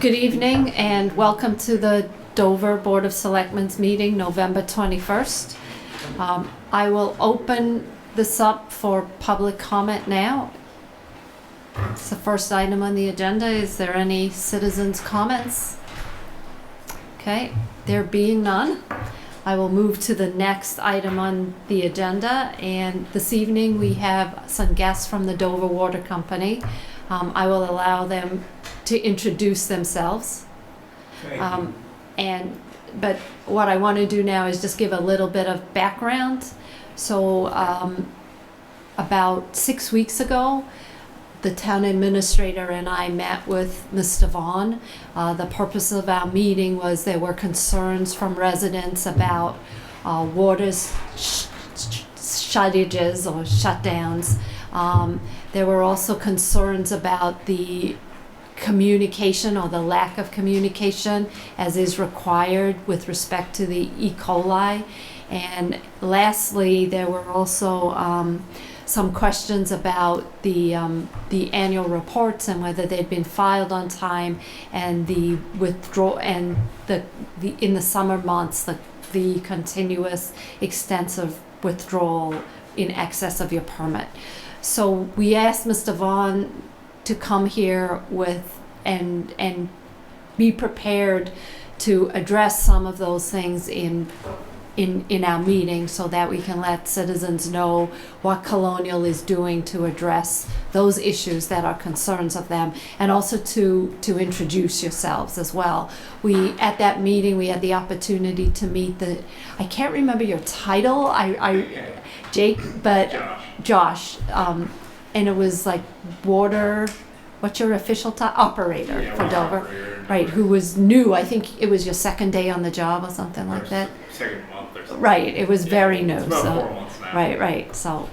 Good evening and welcome to the Dover Board of Selectmen's meeting, November 21st. I will open this up for public comment now. It's the first item on the agenda. Is there any citizens' comments? Okay, there being none, I will move to the next item on the agenda. And this evening we have some guests from the Dover Water Company. I will allow them to introduce themselves. But what I want to do now is just give a little bit of background. So about 6 weeks ago, the town administrator and I met with Mr. Vaughan. The purpose of our meeting was there were concerns from residents about water shortages or shutdowns. There were also concerns about the communication or the lack of communication as is required with respect to the E. coli. And lastly, there were also some questions about the annual reports and whether they'd been filed on time, and the withdrawal and the in the summer months the continuous extensive withdrawal in excess of your permit. So we asked Mr. Vaughan to come here with and be prepared to address some of those things in our meeting, so that we can let citizens know what Colonial is doing to address those issues that are concerns of them, and also to introduce yourselves as well. At that meeting we had the opportunity to meet I can't remember your title, Jake, but Josh, and it was like water, what's your official title? Operator for Dover. Operator, right, who was new. I think it was your second day on the job or something like that. Second month or something. Right, it was very new. It's about 4 months now. Right. So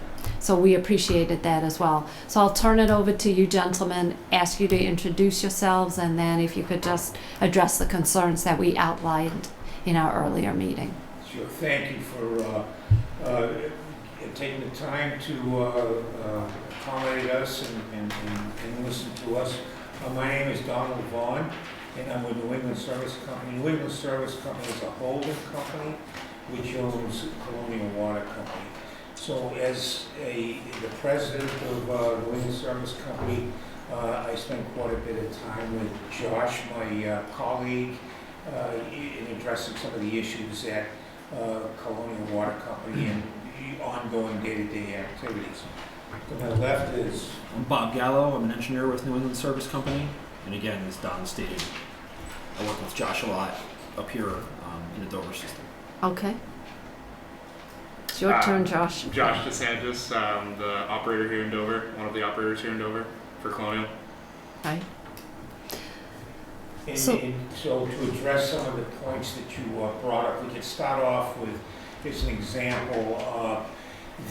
we appreciated that as well. So I'll turn it over to you gentlemen, ask you to introduce yourselves, and then if you could just address the concerns that we outlined in our earlier meeting. Sure. Thank you for taking the time to accommodate us and listen to us. My name is Donald Vaughan, and I'm with New England Service Company. New England Service Company is a holding company which owns Colonial Water Company. So as the president of New England Service Company, I spent quite a bit of time with Josh, my colleague, in addressing some of the issues at Colonial Water Company and ongoing day-to-day activities. To my left is... I'm Bob Gallo. I'm an engineer with New England Service Company. And again, as Don stated, I work with Josh a lot up here in the Dover system. Okay. It's your turn, Josh. Josh DeSantis, the operator here in Dover, one of the operators here in Dover for Colonial. Right. So to address some of the points that you brought up, we could start off with, here's an example,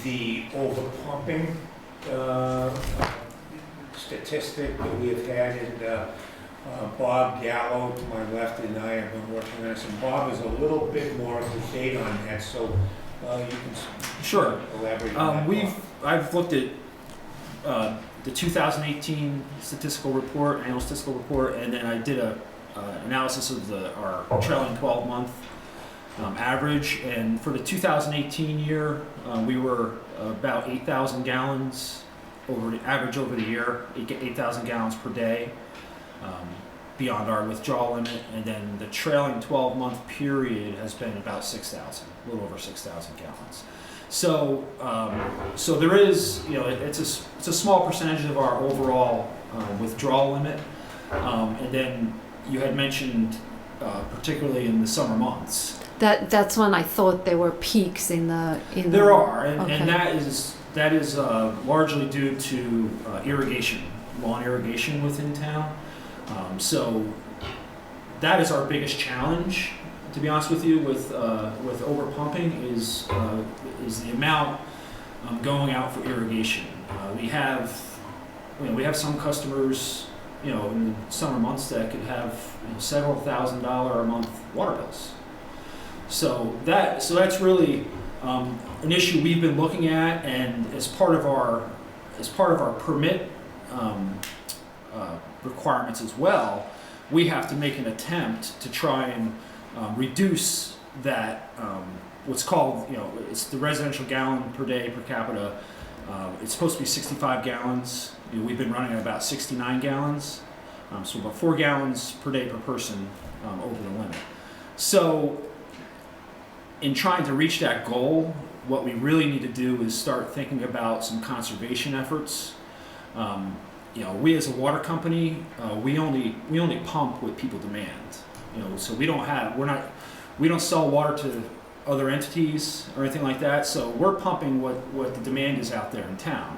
the overpumping statistic that we have had, and Bob Gallo to my left and I have been working on this, and Bob is a little bit more up to date on that, so you can sure elaborate on that. I've looked at the 2018 annual statistical report, and then I did a analysis of our trailing 12-month average, and for the 2018 year, we were about 8,000 gallons average over the year, 8,000 gallons per day, beyond our withdrawal limit, and then the trailing 12-month period has been about 6,000, a little over 6,000 gallons. So, so there is, it's a small percentage of our overall withdrawal limit, and then you had mentioned, particularly in the summer months. That's when I thought there were peaks in the. There are, and, okay. and that is largely due to irrigation, lawn irrigation within town. So that is our biggest challenge, to be honest with you, with overpumping is the amount going out for irrigation. We have some customers, in the summer months that could have several $1,000s a month water bills. So that's really an issue we've been looking at, and as part of our permit requirements as well, we have to make an attempt to try and reduce that, what's called, it's the residential gallon per day per capita. It's supposed to be 65 gallons. We've been running at about 69 gallons. So about 4 gallons per day per person over the limit. So in trying to reach that goal, what we really need to do is start thinking about some conservation efforts. We as a water company, we only pump what people demand. So we don't sell water to other entities or anything like that. So we're pumping what the demand is out there in town.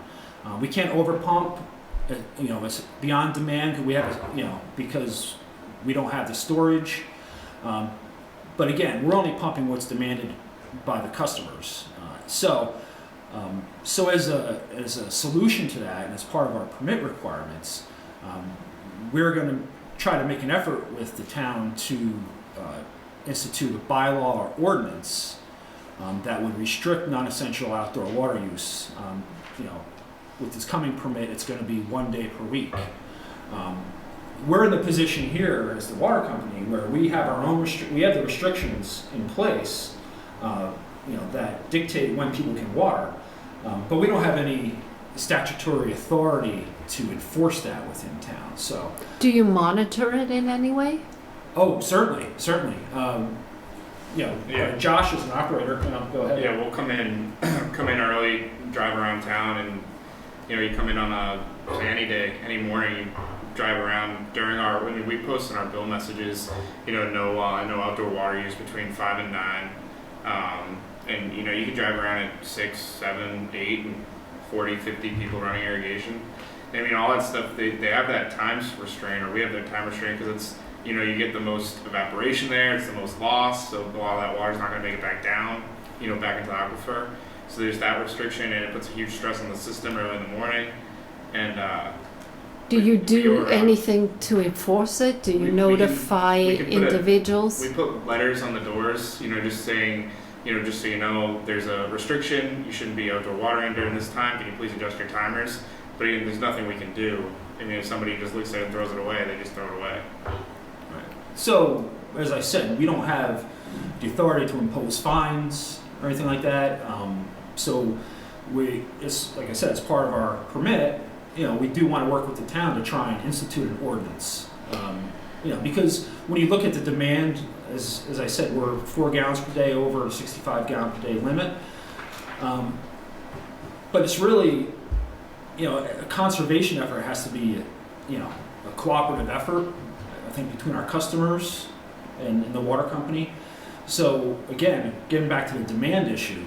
We can't overpump. It's beyond demand. We have, because we don't have the storage. But again, we're only pumping what's demanded by the customers. So as a solution to that, and as part of our permit requirements, we're going to try to make an effort with the town to institute a bylaw or ordinance that would restrict non-essential outdoor water use. With this coming permit, it's going to be 1 day per week. We're in the position here as the water company where we have our own we have the restrictions in place, that dictate when people can water, but we don't have any statutory authority to enforce that within town. So, Do you monitor it in any way? oh, certainly. Yeah. Josh is an operator. Go ahead. Yeah, we'll come in early, drive around town, and you come in on any day, any morning, you drive around during we post in our bill messages, no outdoor water use between 5 and 9, and you can drive around at 6, 7, 8, and 40, 50 people running irrigation. All that stuff, they have that time restraint, or we have that time restraint, because it's, you get the most evaporation there, it's the most loss, so a lot of that water's not going to make it back down, back into the aquifer. So there's that restriction, and it puts a huge stress on the system early in the morning. And do you do anything to enforce it? Do you notify individuals? We put letters on the doors, just saying, just so you know, there's a restriction. You shouldn't be outdoor watering during this time. Can you please adjust your timers? But again, there's nothing we can do. If somebody just looks at it and throws it away, they just throw it away. Right. So, as I said, we don't have the authority to impose fines or anything like that. So it's like I said, as part of our permit, we do want to work with the town to try and institute an ordinance. Because when you look at the demand, as I said, we're 4 gallons per day over a 65 gallon per day limit. But it's really, a conservation effort has to be, a cooperative effort, I think, between our customers and the water company. So again, getting back to the demand issue,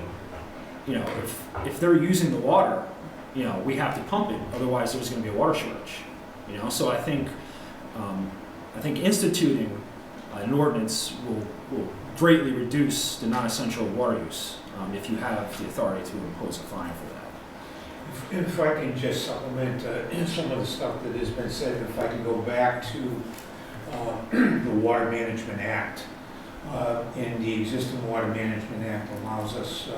if they're using the water, we have to pump it. Otherwise, there's going to be a water shortage. So I think instituting an ordinance will greatly reduce the non-essential water use if you have the authority to impose a fine for that. If I can just supplement some of the stuff that has been said, if I can go back to the Water Management Act. And the existing Water Management Act allows us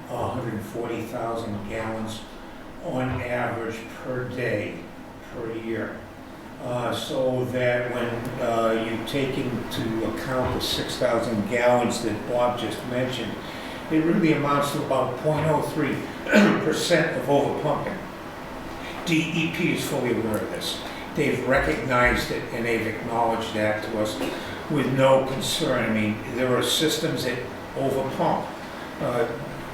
140,000 gallons on average per day, per year. So that when you take into account the 6,000 gallons that Bob just mentioned, it really amounts to about 0.03% of overpumping. DEP is fully aware of this. They've recognized it and they've acknowledged that to us with no concern. There are systems that overpump.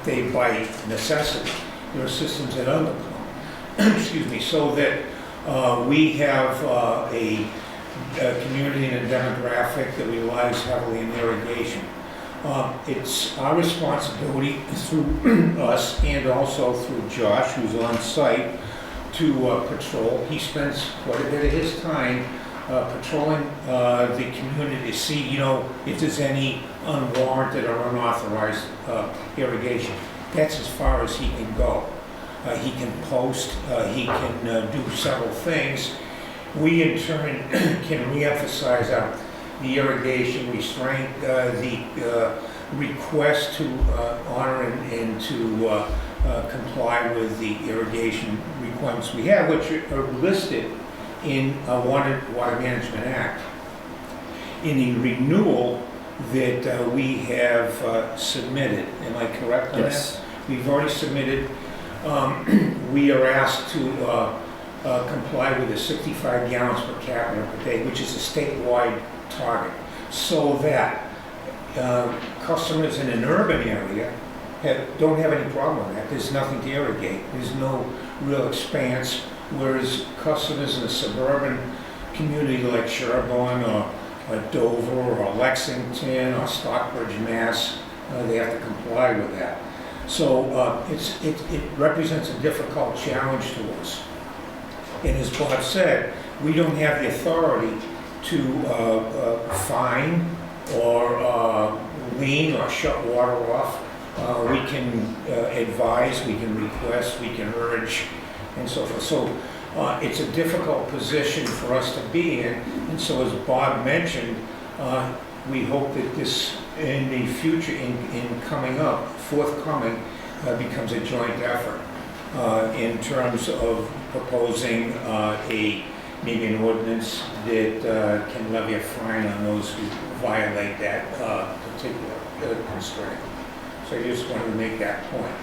They by necessity. There are systems that underpump. Excuse me. So that we have a community and a demographic that relies heavily on irrigation. It's our responsibility through us and also through Josh, who's on site, to patrol. He spends quite a bit of his time patrolling the community to see, if there's any unwarranted or unauthorized irrigation. That's as far as he can go. He can post, he can do several things. We in turn can reemphasize the irrigation restraint, the request to honor and to comply with the irrigation requirements we have, which are listed in Water Management Act. In the renewal that we have submitted, am I correct on that? Yes. We've already submitted. We are asked to comply with the 65 gallons per capita per day, which is a statewide target, so that customers in an urban area don't have any problem with that. There's nothing to irrigate. There's no real expanse, whereas customers in a suburban community like Sherborne or Dover or Lexington or Stockbridge, Mass, they have to comply with that. So it represents a difficult challenge to us. And as Bob said, we don't have the authority to fine or lien or shut water off. We can advise, we can request, we can urge, and so forth. So it's a difficult position for us to be in. And so as Bob mentioned, we hope that this in the future, in coming up, forthcoming, becomes a joint effort in terms of proposing maybe an ordinance that can levy a fine on those who violate that particular constraint. So I just wanted to make that point.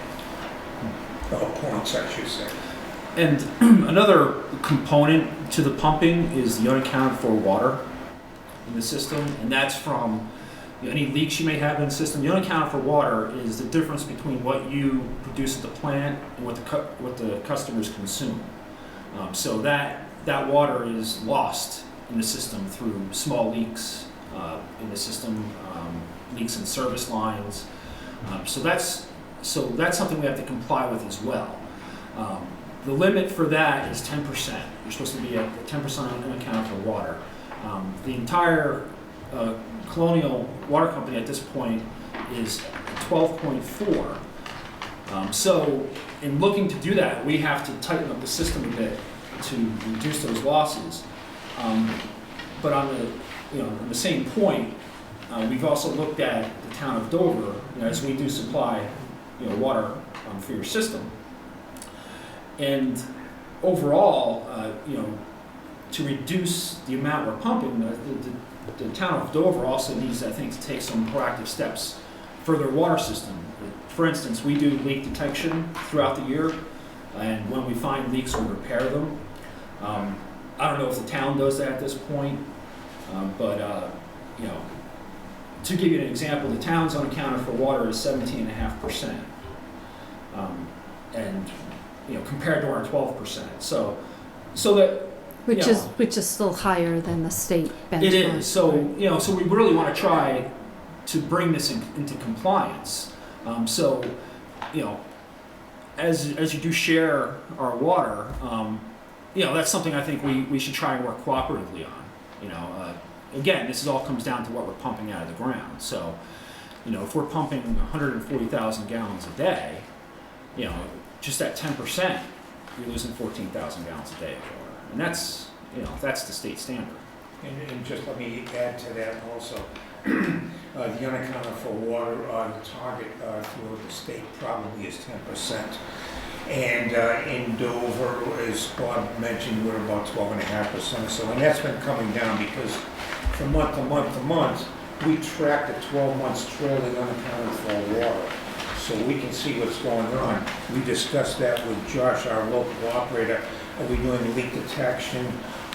Points, I should say. And another component to the pumping is the unaccounted for water in the system, and that's from any leaks you may have in the system. The unaccounted for water is the difference between what you produce at the plant and what the customers consume. So that water is lost in the system through small leaks in the system, leaks in service lines. So that's something we have to comply with as well. The limit for that is 10%. You're supposed to be at 10% unaccounted for water. The entire Colonial Water Company at this point is 12.4. So in looking to do that, we have to tighten up the system a bit to reduce those losses. But on the same point, we've also looked at the town of Dover, as we do supply water for your system. And overall, to reduce the amount we're pumping, the town of Dover also needs, I think, to take some proactive steps for their water system. For instance, we do leak detection throughout the year, and when we find leaks, we repair them. I don't know if the town does that at this point, but to give you an example, the town's unaccounted for water is 17.5%, and compared to our 12%. So that which is still higher than the state benchmark. it is. So so we really want to try to bring this into compliance. As you do share our water, that's something I think we should try and work cooperatively on. Again, this all comes down to what we're pumping out of the ground. So, if we're pumping 140,000 gallons a day, just at 10%, you're losing 14,000 gallons a day of water. And that's the state standard. And just let me add to that also. The unaccounted for water, the target throughout the state probably is 10%. And in Dover, as Bob mentioned, we're about 12.5% or so. And that's been coming down because from month to month to month, we track the 12 months trailing unaccounted for water. So we can see what's going on. We discussed that with Josh, our local operator. Are we doing leak detection?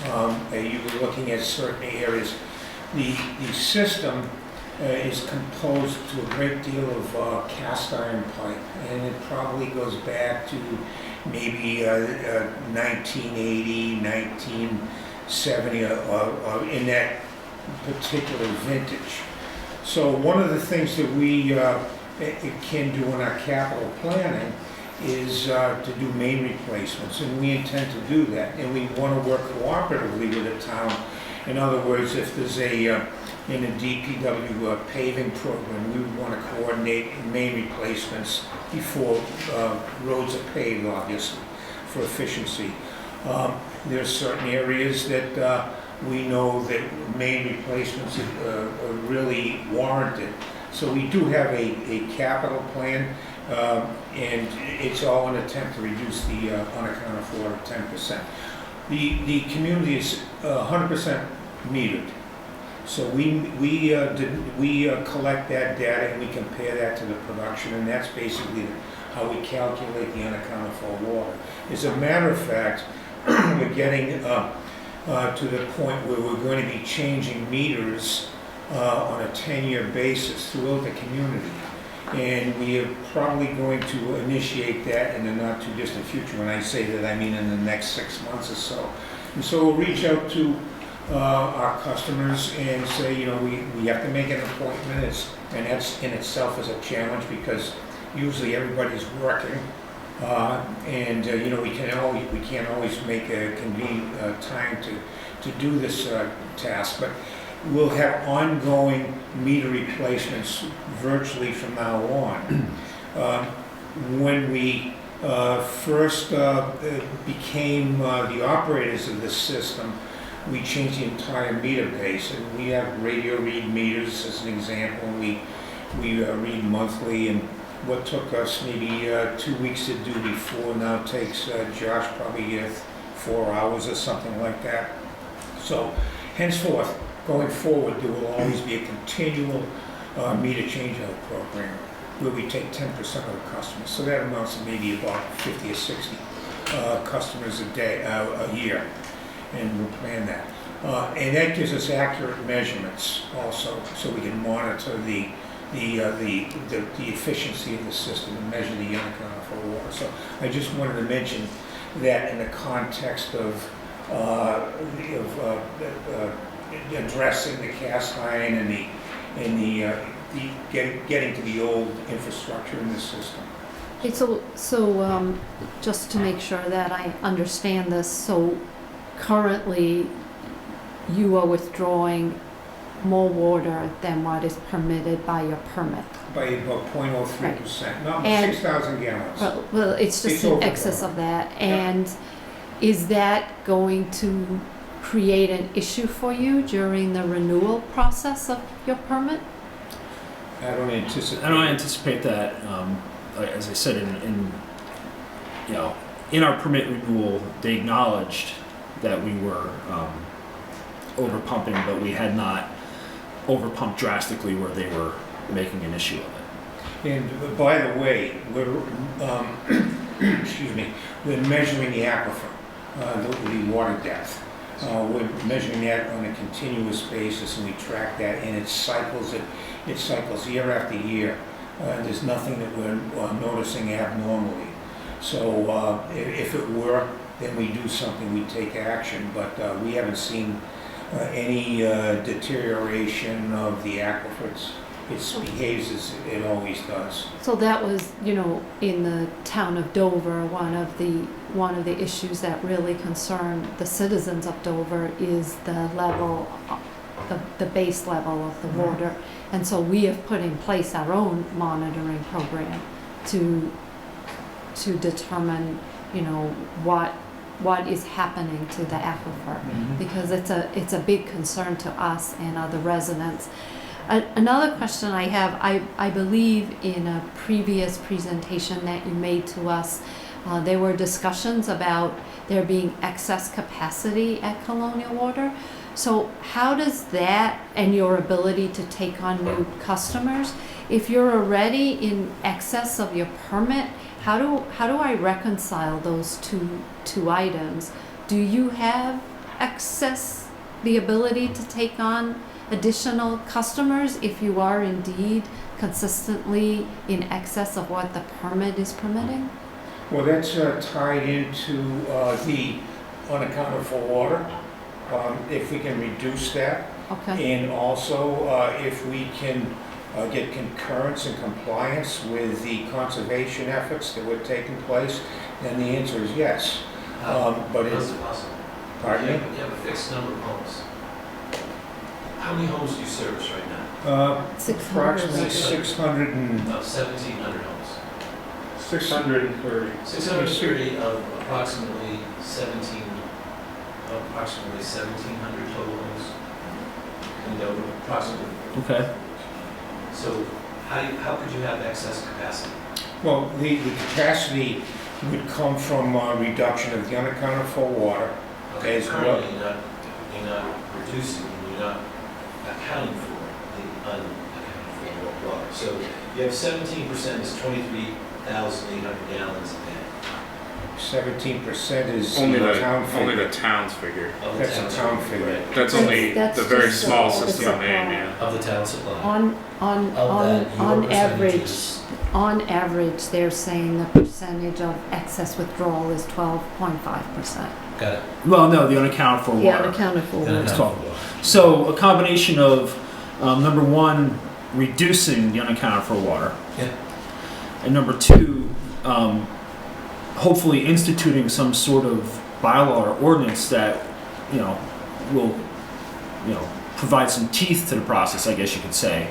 Are you looking at certain areas? The system is composed to a great deal of cast iron pipe, and it probably goes back to maybe 1980, 1970, or in that particular vintage. So one of the things that we can do in our capital planning is to do main replacements, and we intend to do that, and we want to work cooperatively with the town. In other words, if there's in a DPW paving program, we would want to coordinate main replacements before roads are paved, obviously, for efficiency. There are certain areas that we know that main replacements are really warranted. So we do have a capital plan, and it's all an attempt to reduce the unaccounted for 10%. The community is 100% metered. So we collect that data and we compare that to the production, and that's basically how we calculate the unaccounted for water. As a matter of fact, we're getting to the point where we're going to be changing meters on a 10-year basis throughout the community. And we are probably going to initiate that in the not too distant future. When I say that, I mean in the next 6 months or so. And so we'll reach out to our customers and say, you know, we have to make an appointment, and that's in itself is a challenge because usually everybody's working, and you know, we can't always make a convenient time to do this task, but we'll have ongoing meter replacements virtually from now on. When we first became the operators of this system, we changed the entire meter base, and we have radio read meters as an example, and we read monthly, and what took us maybe 2 weeks to do before now takes Josh probably 4 hours or something like that. So henceforth, going forward, there will always be a continual meter changeout program where we take 10% of the customers. So that amounts to maybe about 50 or 60 customers a year. And we'll plan that. And that gives us accurate measurements also, so we can monitor the efficiency of the system and measure the unaccounted for water. So I just wanted to mention that in the context of addressing the cast iron and the getting to the old infrastructure in the system. Okay, so just to make sure that I understand this, so currently you are withdrawing more water than what is permitted by your permit. By about 0.03%, not And- 6,000 gallons. Well, it's just It's in over excess that. of that. And is that going to create an issue for you during the renewal process of your permit? I don't anticipate. I don't anticipate that. Like, as I said, in our permit renewal, they acknowledged that we were overpumping, but we had not overpumped drastically where they were making an issue of it. And by the way, we're excuse me, we're measuring the aquifer, the water depth. We're measuring that on a continuous basis, and we track that, and it cycles year after year. There's nothing that we're noticing abnormally. So if it were, then we do something, we take action, but we haven't seen any deterioration of the aquifers. It behaves as it always does. So that was, in the town of Dover, one of the issues that really concerned the citizens of Dover is the level, the base level of the water. And so we have put in place our own monitoring program to determine, what is happening to the aquifer, because it's a big concern to us and other residents. Another question I have, I believe in a previous presentation that you made to us, there were discussions about there being excess capacity at Colonial Water. So how does that and your ability to take on new customers, if you're already in excess of your permit, how do I reconcile those two items? Do you have the ability to take on additional customers if you are indeed consistently in excess of what the permit is permitting? Well, that's tied into the unaccounted for water. If we can reduce that, Okay. and also if we can get concurrence and compliance with the conservation efforts that were taking place, then the answer is yes. But How's it's, it possible? pardon me? You have a fixed number of homes. How many homes do you service right now? Approximately 600 and About 1,700 homes. 630. 630 of approximately 1,700 total homes. And approximately. Okay. So how could you have excess capacity? Well, the capacity would come from reduction of the unaccounted for water, Okay, Okay, so currently you're not reducing, you're not accounting for the unaccounted for water. So you have 17% is 23,800 gallons a day 17% is Only the the town only figure. the town's figure. of the That's a town town supply, figure. right? That's only That's the very just small the system I'm in. supply. Yeah. Of the town supply. On Of that, your average, percentages. on average, they're saying the percentage of excess withdrawal is 12.5%. Got it. Well, no, the unaccounted for water. Yeah, unaccounted for Got it. water. 12. So a combination of number one, reducing the unaccounted for water, Yeah. and number two, hopefully instituting some sort of bylaw or ordinance that will provide some teeth to the process, I guess you could say.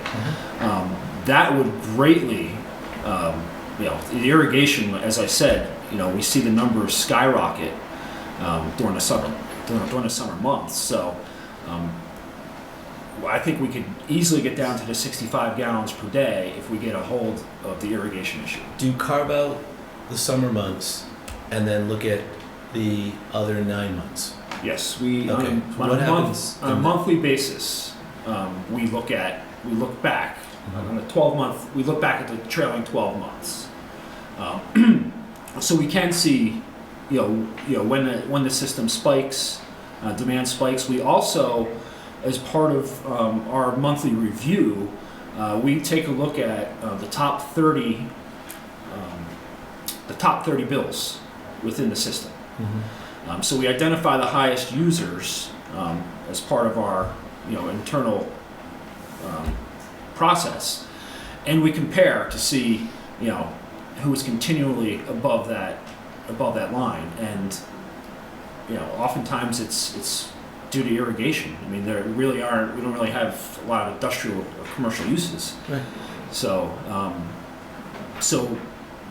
That would greatly, the irrigation, as I said, we see the numbers skyrocket during the summer months. So I think we could easily get down to the 65 gallons per day if we get a hold of the irrigation issue. Do you carve out the summer months and then look at the other 9 months? Yes, we Okay. on What a happens on a in monthly basis, we look back on a 12-month. We look back at the trailing 12 months, so we can see, when the system spikes, demand spikes. We also, as part of our monthly review, we take a look at the top 30 bills within the system. So we identify the highest users as part of our internal process, and we compare to see who is continually above that line, and oftentimes it's due to irrigation. I mean, we don't really have a lot of industrial or commercial uses. Right. So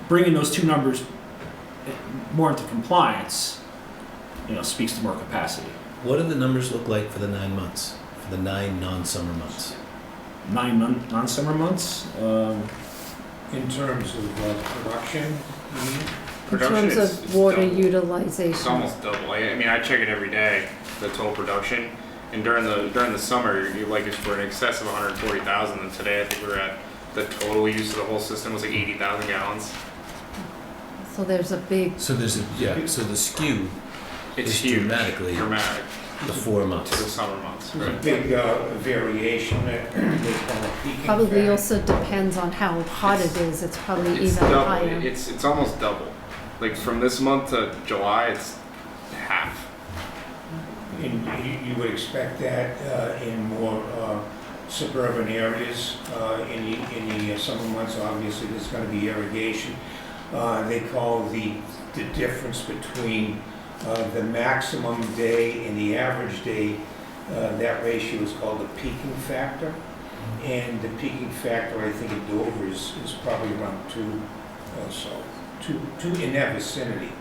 bringing those two numbers more into compliance, speaks to more capacity. What do the numbers look like for the 9 months, for the 9 non-summer months? 9 non-summer months. In terms of production, you mean? In Production terms is of water double. utilization. It's almost double. I mean, I check it every day, the total production. And during the summer, it's for in excess of 140,000. And today, I think we're at the total use of the whole system was like 80,000 gallons. So there's a big, So so the skew It's is huge, dramatic the the 4 to the months. summer months. There's a Right. big variation that they call a peaking probably factor. also depends on how hot it is. It's probably It's even double. higher. It's almost double. Like from this month to July, it's half. And you would expect that in more suburban areas. In the summer months, obviously, there's going to be irrigation. They call the difference between the maximum day and the average day, that ratio is called the peaking factor. And the peaking factor, I think, in Dover is probably around 2, two in that vicinity.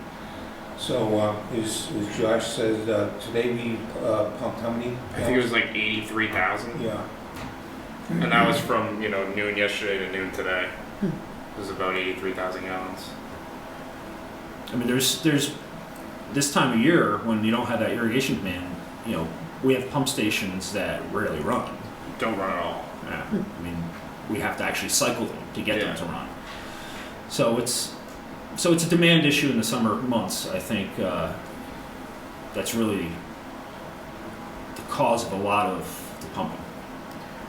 So, as Josh says, today we pumped how many? I think it was like 83,000, Yeah. and that was from noon yesterday to noon today. It was about 83,000 gallons. I mean, there's this time of year when you don't have that irrigation demand. We have pump stations that rarely run. Don't run at all. Yeah. I mean, we have to actually cycle them to get them Yeah. to run. So it's a demand issue in the summer months. I think that's really the cause of a lot of the pumping.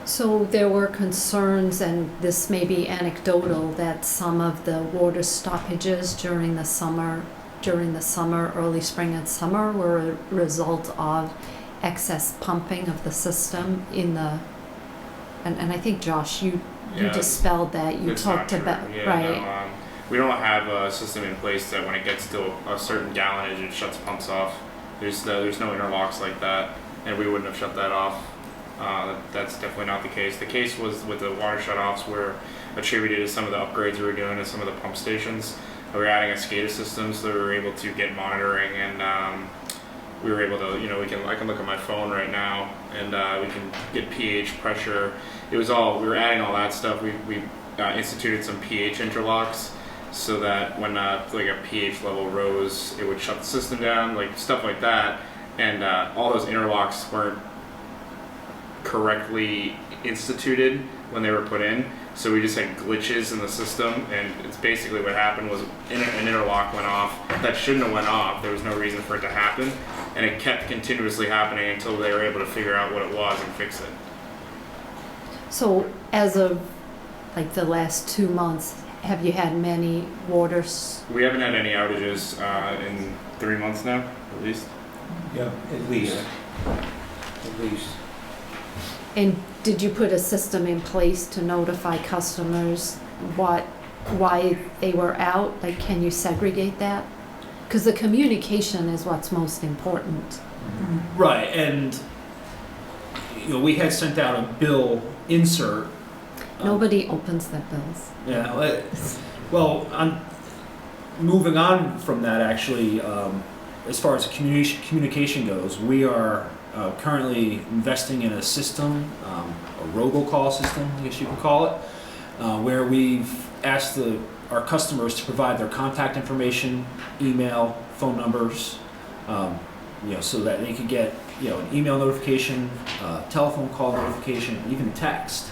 So there were concerns, and this may be anecdotal, that some of the water stoppages during the summer, early spring and summer, were a result of excess pumping of the system and I think, Josh, you Yeah, dispelled that. You It's talked not true. about, Yeah, right. no, we don't have a system in place that when it gets to a certain gallonage, it shuts pumps off. There's no interlocks like that, and we wouldn't have shut that off. That's definitely not the case. The case was with the water shutoffs were attributed to some of the upgrades we were doing to some of the pump stations. We were adding a SCADA system, so we were able to get monitoring, and we were able to, I can look at my phone right now, and we can get pH, pressure. We were adding all that stuff. We instituted some pH interlocks, so that when a pH level rose, it would shut the system down, like stuff like that. and all those interlocks weren't correctly instituted when they were put in. So we just had glitches in the system, and it's basically what happened was an interlock went off that shouldn't have went off. There was no reason for it to happen, and it kept continuously happening until they were able to figure out what it was and fix it. So as of like the last 2 months, have you had many waters? We haven't had any outages in 3 months now, at least. Yeah, at least. At least. And did you put a system in place to notify customers why they were out? Like, can you segregate that? Because the communication is what's most important. Right, and we had sent out a bill insert. Nobody opens their bills. Yeah, well, I'm moving on from that actually. As far as communication goes, we are currently investing in a system, a robocall system, I guess you could call it, where we've asked our customers to provide their contact information, email, phone numbers, so that they could get an email notification, telephone call notification, even text.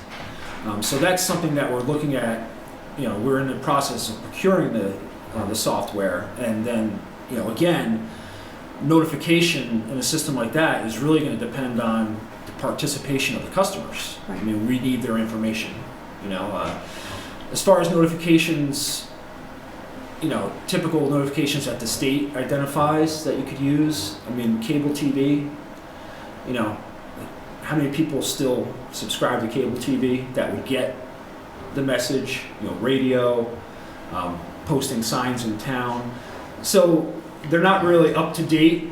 So that's something that we're looking at. We're in the process of procuring the software, and then again, notification in a system like that is really going to depend on the participation of the customers. Right. I mean, we need their information. As far as notifications, typical notifications that the state identifies that you could use. I mean, cable TV. How many people still subscribe to cable TV that would get the message? Radio, posting signs in town. So they're not really up to date,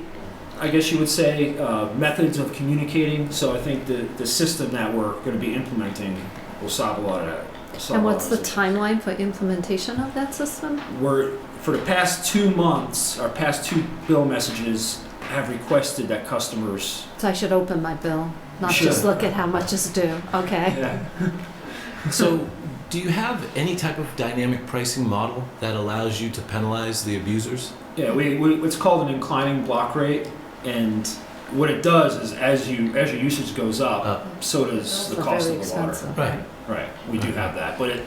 I guess you would say, methods of communicating. So I think the system that we're going to be implementing will solve a lot of that. And what's the timeline for implementation of that system? For the past 2 months, our past 2 bill messages have requested that customers. So I should open my bill, not Sure. just look at how much is due. Okay. Yeah. So, do you have any type of dynamic pricing model that allows you to penalize the abusers? Yeah, we it's called an inclining block rate, and what it does is as your usage goes up, so does the Those are cost very of the water. expensive. Right. Right, we do have that, but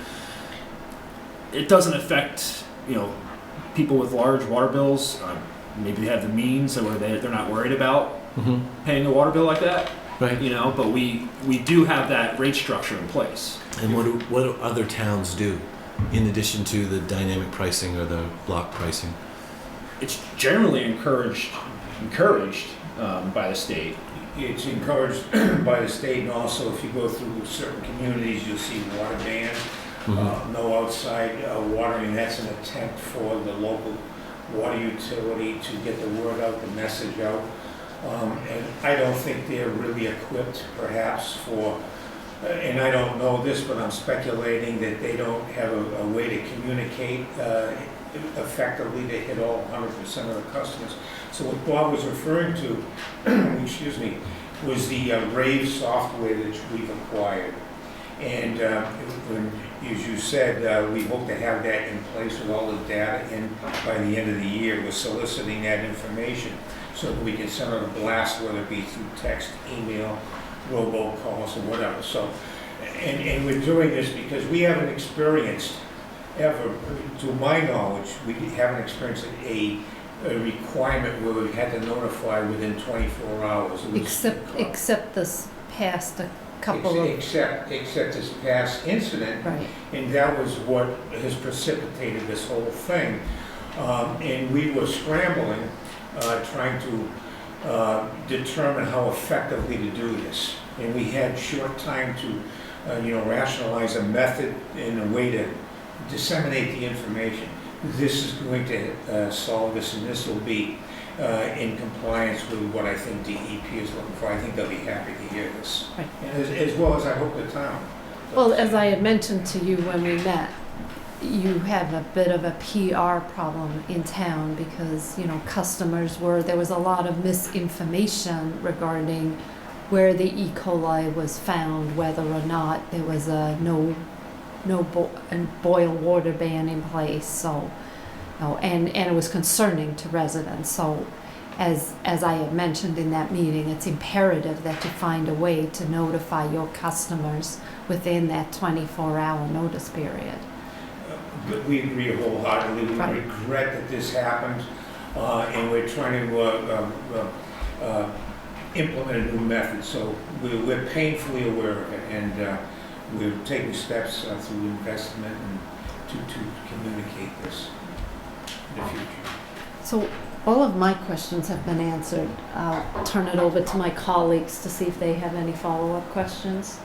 it doesn't affect people with large water bills. Maybe they have the means, or they're not worried about Mm-hmm. paying a water bill like that. Right. But we do have that rate structure in place. And what do other towns do in addition to the dynamic pricing or the block pricing? It's generally encouraged by the state. It's encouraged by the state, and also if you go through certain communities, you'll see water bans, no outside watering. That's an attempt for the local water utility to get the word out, the message out. And I don't think they're really equipped, perhaps, for, and I don't know this, but I'm speculating that they don't have a way to communicate effectively to hit all 100% of the customers. So what Bob was referring to, excuse me, was the Rave software that we've acquired. And as you said, we hope to have that in place with all the data in by the end of the year. We're soliciting that information so that we can send out a blast, whether it be through text, email, robocalls, or whatever. So, and we're doing this because we haven't experienced ever, to my knowledge, we haven't experienced a requirement where we had to notify within 24 hours. It was, Except this past a couple of... Except this past incident, Right. and that was what has precipitated this whole thing. And we were scrambling, trying to determine how effectively to do this. And we had short time to, rationalize a method and a way to disseminate the information. This is going to solve this, and this will be in compliance with what I think DEP is looking for. I think they'll be happy to hear this, Right. and as well as I hope the town. Well, as I had mentioned to you when we met, you have a bit of a PR problem in town because, customers there was a lot of misinformation regarding where the E. coli was found, whether or not there was a boil water ban in place. So, and it was concerning to residents. So, as I had mentioned in that meeting, it's imperative that you find a way to notify your customers within that 24-hour notice period. But we agree wholeheartedly. We Right. regret that this happened, and we're trying to implement a new method. So we're painfully aware of it, and we're taking steps through investment and to communicate this in the future. So all of my questions have been answered. I'll turn it over to my colleagues to see if they have any follow-up questions.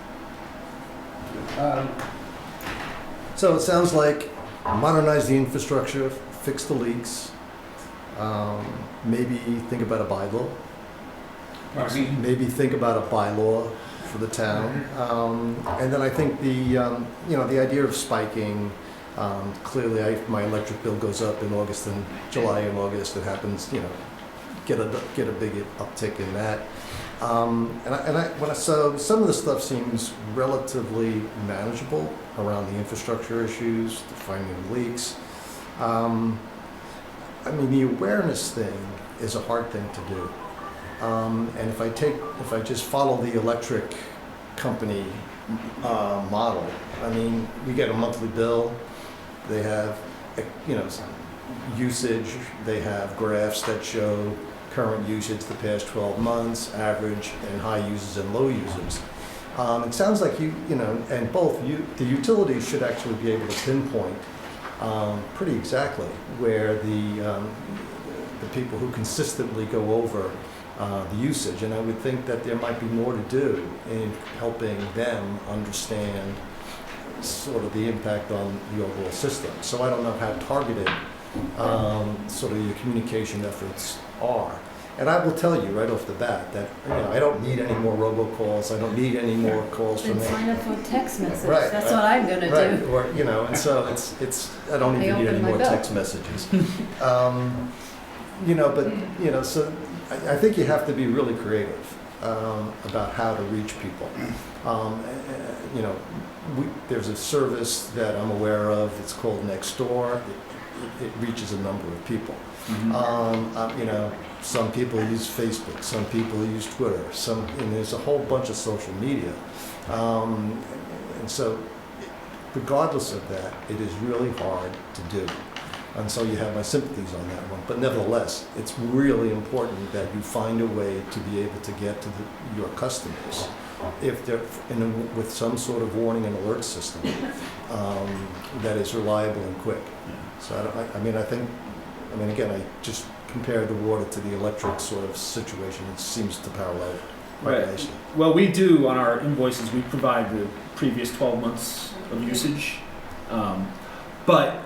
So it sounds like modernize the infrastructure, fix the leaks, maybe think about a bylaw. Pardon me? Maybe think about a bylaw for the town. And then I think the idea of spiking, clearly my electric bill goes up in August and July and August. It happens, get a big uptick in that. So some of the stuff seems relatively manageable around the infrastructure issues, the finding of leaks. The awareness thing is a hard thing to do. And if I just follow the electric company model, we get a monthly bill. They have, usage. They have graphs that show current usage the past 12 months, average, and high users and low users. It sounds like and the utilities should actually be able to pinpoint pretty exactly where the people who consistently go over the usage, and I would think that there might be more to do in helping them understand sort of the impact on the overall system. So I don't know how targeted sort of your communication efforts are. And I will tell you right off the bat that I don't need any more robocalls. I don't need any more calls from Then sign up for a text message. Right, That's what I'm gonna right. do. Or, and so it's I don't They even need open any my more bill. text messages. So I think you have to be really creative about how to reach people. There's a service that I'm aware of. It's called Nextdoor. It reaches a number of people. Some people use Facebook. Some people use Twitter. And there's a whole bunch of social media. And so, regardless of that, it is really hard to do. And so you have my sympathies on that one. But nevertheless, it's really important that you find a way to be able to get to your customers if they're with some sort of warning and alert system that is reliable and quick. So again, I just compared the water to the electric sort of situation. It seems to parallel quite nicely. Well, we do on our invoices, we provide the previous 12 months of usage. But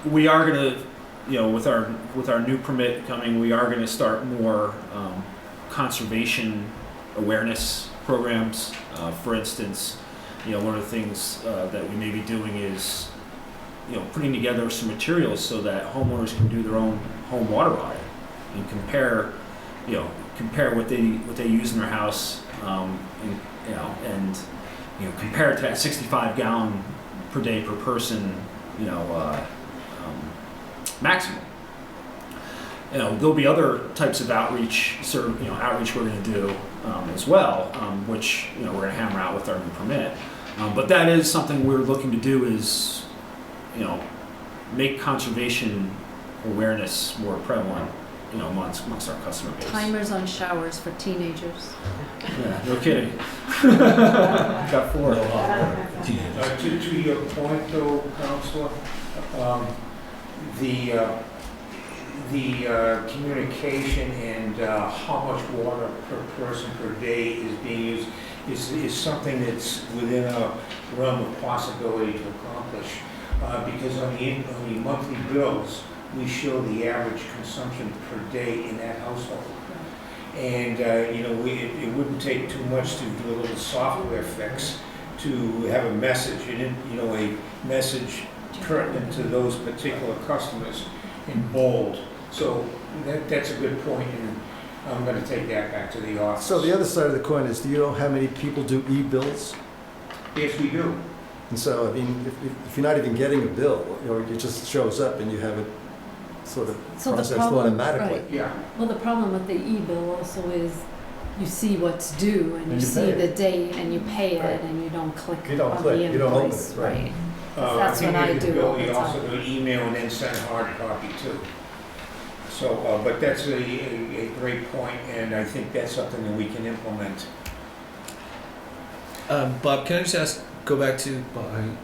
we are going to, with our new permit coming, we are going to start more conservation awareness programs. For instance, one of the things that we may be doing is, putting together some materials so that homeowners can do their own home water audit and compare what they use in their house, and compare it to that 65 gallon per day per person, maximum. There'll be other types of outreach we're going to do as well, which we're going to hammer out with our new permit. But that is something we're looking to do is, make conservation awareness more prevalent, amongst our customer base. Timers on showers for teenagers. Yeah, no kidding. Got 4. To your point, though, Counselor, the communication and how much water per person per day is being used is something that's within a realm of possibility to accomplish. Because on the monthly bills, we show the average consumption per day in that household. And, it wouldn't take too much to do a little software fix to have a message, a message pertinent to those particular customers in bold. So that's a good point, and I'm going to take that back to the office. So the other side of the coin is, do you know how many people do e-bills? Yes, we do. And so, if you're not even getting a bill, it just shows up and you have it sort of So the processed problem, automatically. right. Yeah. Well, the problem with the e-bill also is you see what's due and you And you see pay the it. date and you pay it Right. and you don't click You don't on click, the you don't open invoice, it, right. right? That's what I do all the You also time. do email and then send hard copy too. So, but that's a great point, and I think that's something that we can implement. Bob, can I just ask, go back to, Bob, are you?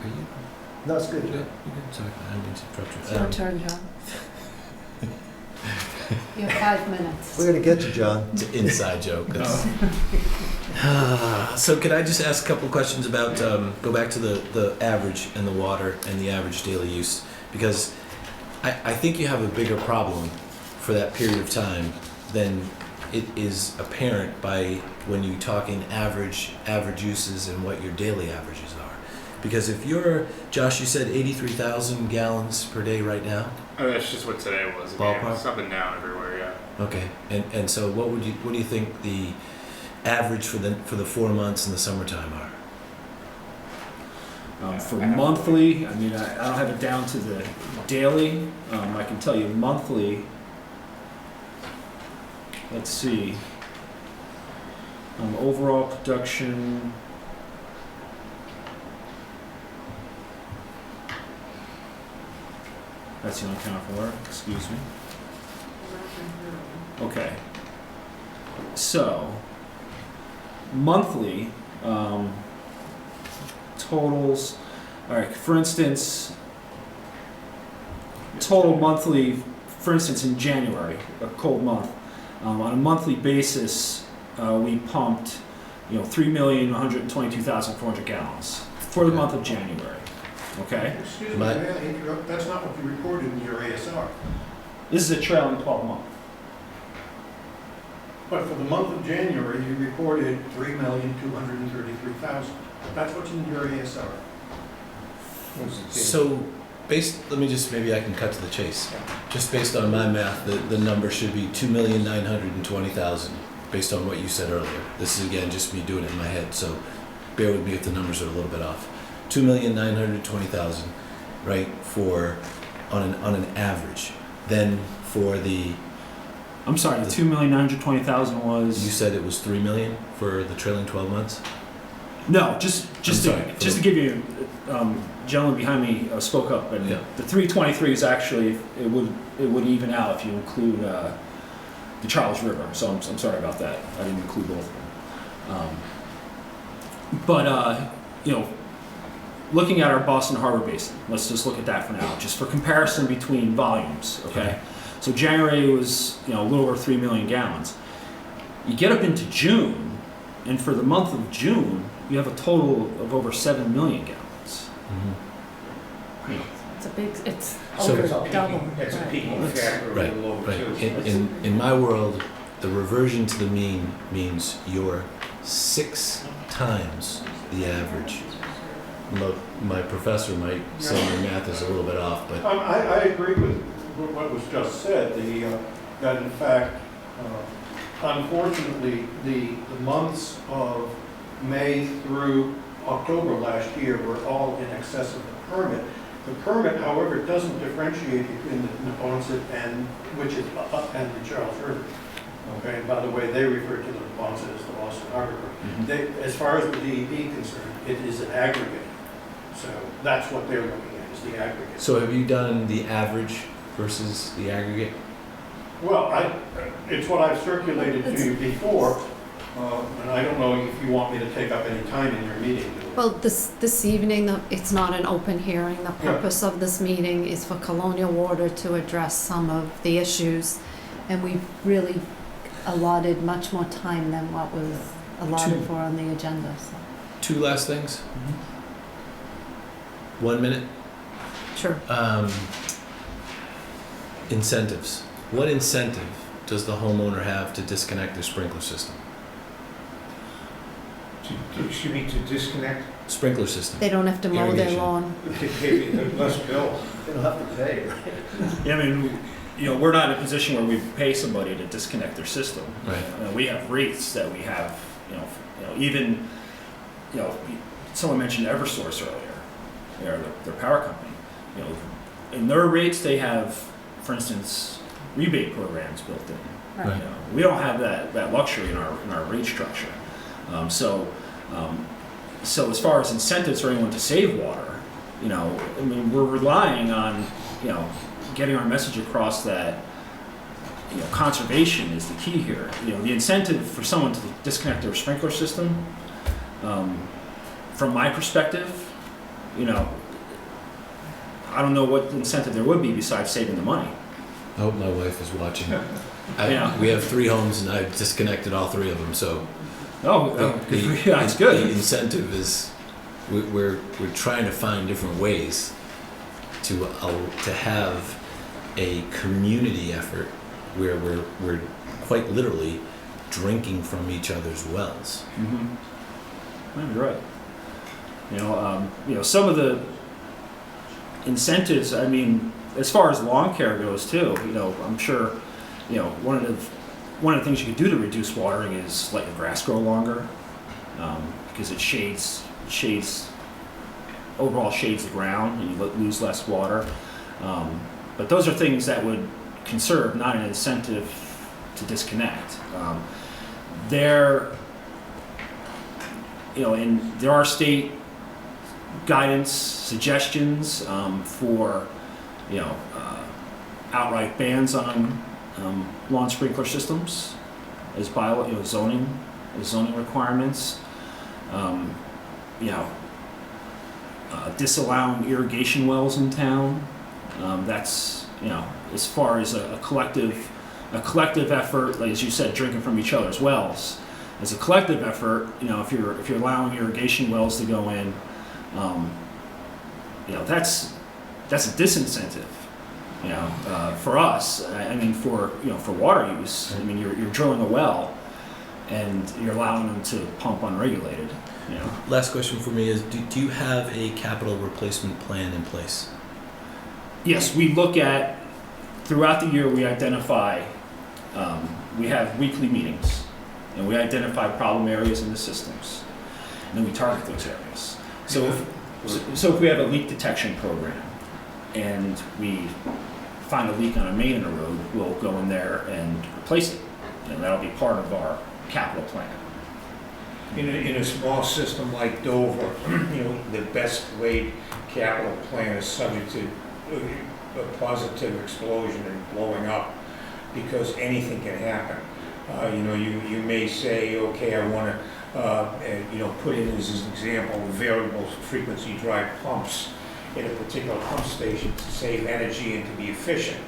No, it's good. You good? Sorry, I didn't mean to interrupt you. It's your turn, John. You have 5 minutes. We're gonna get you, John. It's an inside joke. So could I just ask a couple questions about, go back to the average and the water and the average daily use? Because I think you have a bigger problem for that period of time than it is apparent by when you talk in average uses and what your daily averages are. Because if you're, Josh, you said 83,000 gallons per day right now? Oh, that's just what today was. Ballpark? It's up and down everywhere, yeah. Okay, and so what do you think the average for the 4 months in the summertime are? For monthly, I mean, I don't have it down to the daily. I can tell you monthly. Let's see. Overall production. That's the unaccountable for, excuse me. Okay. So, monthly, totals, all right, for instance, total monthly, for instance, in January, a cold month, on a monthly basis, we pumped, 3,122,400 gallons for the month of January. Okay? Excuse me, My- may I interrupt? That's not what you recorded in your ASR. This is a trailing 12 month. But for the month of January, you recorded 3,233,000. That's what's in your ASR. So, maybe I can cut to the chase. Just based on my math, the number should be 2,920,000, based on what you said earlier. This is again just me doing it in my head, so bear with me if the numbers are a little bit off. 2,920,000, right, on an average. Then for the, I'm sorry, the 2,920,000 was. you said it was 3 million for the trailing 12 months? No, just sorry, to give you, gentleman behind me spoke up, and Yeah. the 323 is actually it would even out if you include the Charles River. So I'm sorry about that. I didn't include both of them. But looking at our Boston Harbor Basin, let's just look at that for now, just for comparison between volumes. Okay, so January was a little over 3 million gallons. You get up into June, and for the month of June, you have a total of over 7 million gallons. It's So- over That's a double. That's a right. peaking factor, a Right, little over right. two. In my world, the reversion to the mean means you're 6 times the average. My professor might say my math is a little bit off, but I agree with what was just said, that in fact, unfortunately, the months of May through October last year were all in excess of the permit. The permit, however, doesn't differentiate between the Neponset which is up and the Charles River. Okay, and by the way, they refer to the Neponset as the Boston Harbor River. As far as the DEP is concerned, it is an aggregate. So that's what they're looking at, is the aggregate. so have you done the average versus the aggregate? Well, it's what I've circulated to you before, and I don't know if you want me to take up any time in your meeting. Well, this evening, it's not an open hearing. The purpose of this meeting is for Colonial Water to address some of the issues, and we've really allotted much more time than what was allotted for on the agenda. So. 2 last things. 1 minute. Sure. Incentives. What incentive does the homeowner have to disconnect their sprinkler system? Should be to disconnect, Sprinkler system. They don't have to mow their Irrigation. lawn. to pay less bill. They don't have to pay, right? Yeah, I mean, we're not in a position where we pay somebody to disconnect their system. Right. We have rates that we have. Even someone mentioned EverSource earlier. They're their power company. In their rates, they have for instance, rebate programs built in. Right. You know, we don't have that luxury in our rate structure. So as far as incentives for anyone to save water, you know, I mean, we're relying on, you know, getting our message across that, you know, conservation is the key here. You know, the incentive for someone to disconnect their sprinkler system, from my perspective, you know, I don't know what incentive there would be besides saving the money. I hope my wife is watching. Yeah. We have 3 homes and I've disconnected all 3 of them, so. That's good. The incentive is, we're trying to find different ways to have a community effort where we're quite literally drinking from each other's wells. Mm-hmm. You're right. You know, some of the incentives, I mean, as far as lawn care goes too, you know, I'm sure, you know, one of the things you could do to reduce watering is let your grass grow longer, because it overall shades the ground and you lose less water. But those are things that would conserve, not an incentive to disconnect. There are state guidance suggestions for, you know, outright bans on lawn sprinkler systems as zoning requirements. Disallowing irrigation wells in town. That's, you know, as far as a collective effort, like as you said, drinking from each other's wells. As a collective effort, you know, if you're allowing irrigation wells to go in, you know, that's a disincentive. You know, for us, I mean, for water use, I mean, you're drilling a well, and you're allowing them to pump unregulated. You know. Last question for me is: do you have a capital replacement plan in place? Yes, we look at throughout the year. We identify. We have weekly meetings, and we identify problem areas in the systems, and then we target those areas. So if we have a leak detection program, and we find a leak on a main in a road, we'll go in there and replace it, and that'll be part of our capital plan. In a small system like Dover, you know, the best laid capital plan is subject to a positive explosion and blowing up, because anything can happen. You know, you may say, okay, I want to, you know, put in as an example variable frequency drive pumps at a particular pump station to save energy and to be efficient.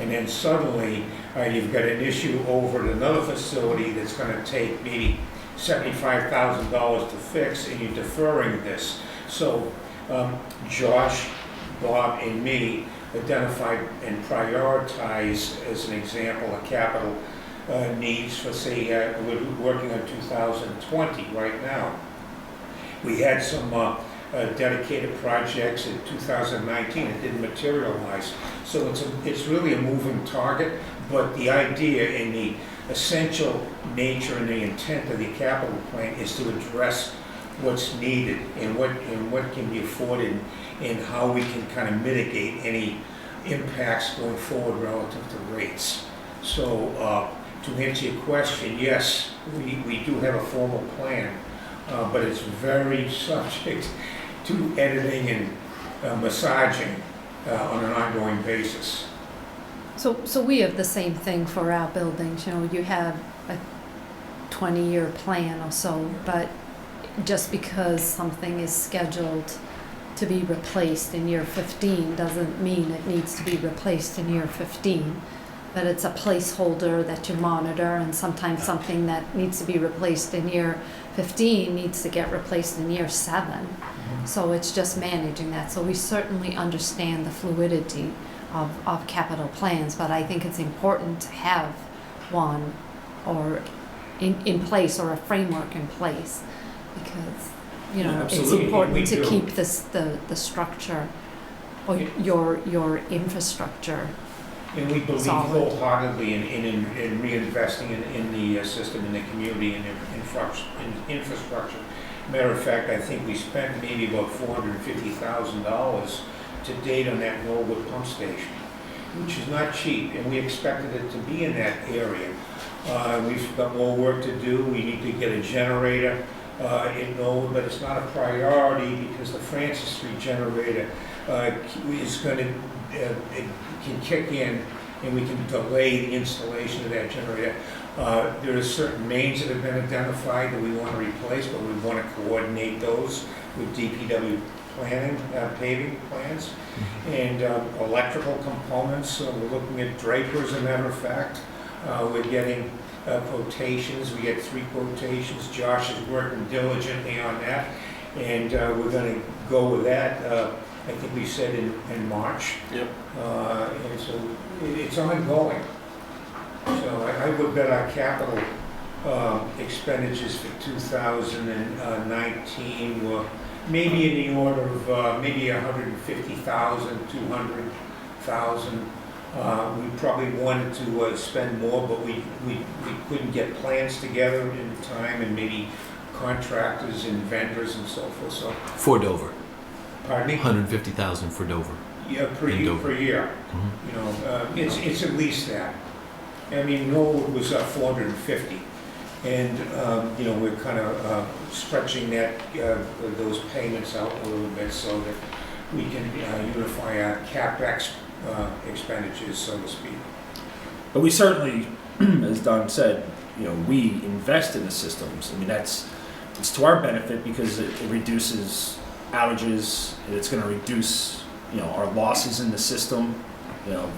And then suddenly you've got an issue over at another facility that's going to take maybe $75,000 to fix, and you're deferring this. So Josh, Bob, and me identified and prioritized, as an example, a capital needs for, say, we're working on 2020 right now. We had some dedicated projects in 2019 that didn't materialize. So it's really a moving target, but the idea and the essential nature and the intent of the capital plan is to address what's needed and what can be afforded, and how we can kind of mitigate any impacts going forward relative to rates. So to answer your question, yes, we do have a formal plan, but it's very subject to editing and massaging on an ongoing basis. So we have the same thing for our buildings. You know, you have a 20-year plan or so, but just because something is scheduled to be replaced in year 15 doesn't mean it needs to be replaced in year 15. But it's a placeholder that you monitor, and sometimes something that needs to be replaced in year 15 needs to get replaced in year 7. So it's just managing that. So we certainly understand the fluidity of capital plans, but I think it's important to have one or in place, or a framework in place, because, you know, it's Absolutely. important to keep the structure or your infrastructure. And we believe Solid. wholeheartedly in reinvesting in the system, in the community, and in infrastructure. Matter of fact, I think we spent maybe about $450,000 to date on that Norwood pump station. which is not cheap, and we expected it to be in that area. We've got more work to do. We need to get a generator in Norwood, but it's not a priority because the Francis Street generator is going to, it can kick in and we can delay the installation of that generator. There are certain mains that have been identified that we want to replace, but we want to coordinate those with DPW planning, paving plans, and electrical components. We're looking at Draper, as a matter of fact. We're getting quotations. We get 3 quotations. Josh is working diligently on that, and we're going to go with that. I think we said in March. Yep. And so it's ongoing. So I would bet our capital expenditures for 2019 were maybe in the order of maybe 150,000, 200,000. We probably wanted to spend more, but we couldn't get plans together in time, and maybe contractors and vendors and so forth. So, For Dover, pardon me? 150,000 for Dover. Yeah, per In year. Dover. Per year. Mhm. You know, it's at least that. I mean, Norwood was 450, and you know, we're kind of stretching that those payments out a little bit so that we can unify our capex expenditures, so to speak. But we certainly, as Don said, you know, we invest in the systems. I mean, it's to our benefit because it reduces outages. It's going to reduce, you know, our losses in the system, you know,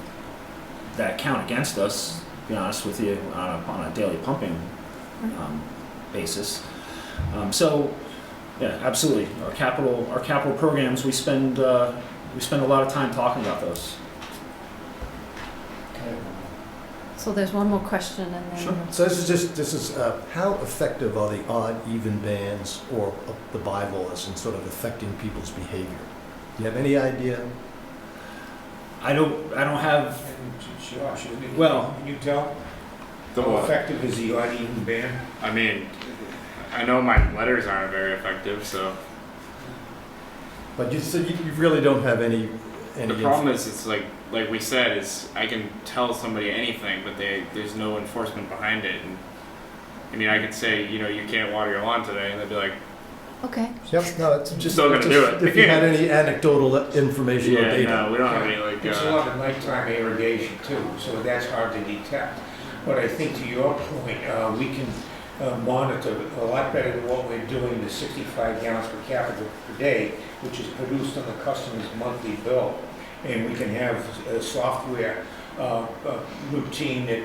that count against us, to be honest with you, on a daily pumping basis. So, yeah, absolutely. Our capital programs, we spend a lot of time talking about those. So there's one more question and then. Sure. So this is how effective are the odd even bands or the bylaws in sort of affecting people's behavior? Do you have any idea? I don't have. Josh, Well- can you tell? The How what? effective is the odd even band? I mean, I know my letters aren't very effective, so But you said you really don't have any. the problem is it's like we said, is I can tell somebody anything, but there's no enforcement behind it. And I mean, I could say, you know, you can't water your lawn today, and they'd be like, Okay. Yep, no, it's just. Still gonna just do it. If you had any anecdotal information or yeah, data. no, we don't have any like. It's a lot of nighttime irrigation too, so that's hard to detect. But I think to your point, we can monitor a lot better than what we're doing, the 65 gallons per capita per day, which is produced on the customer's monthly bill. And we can have a software routine that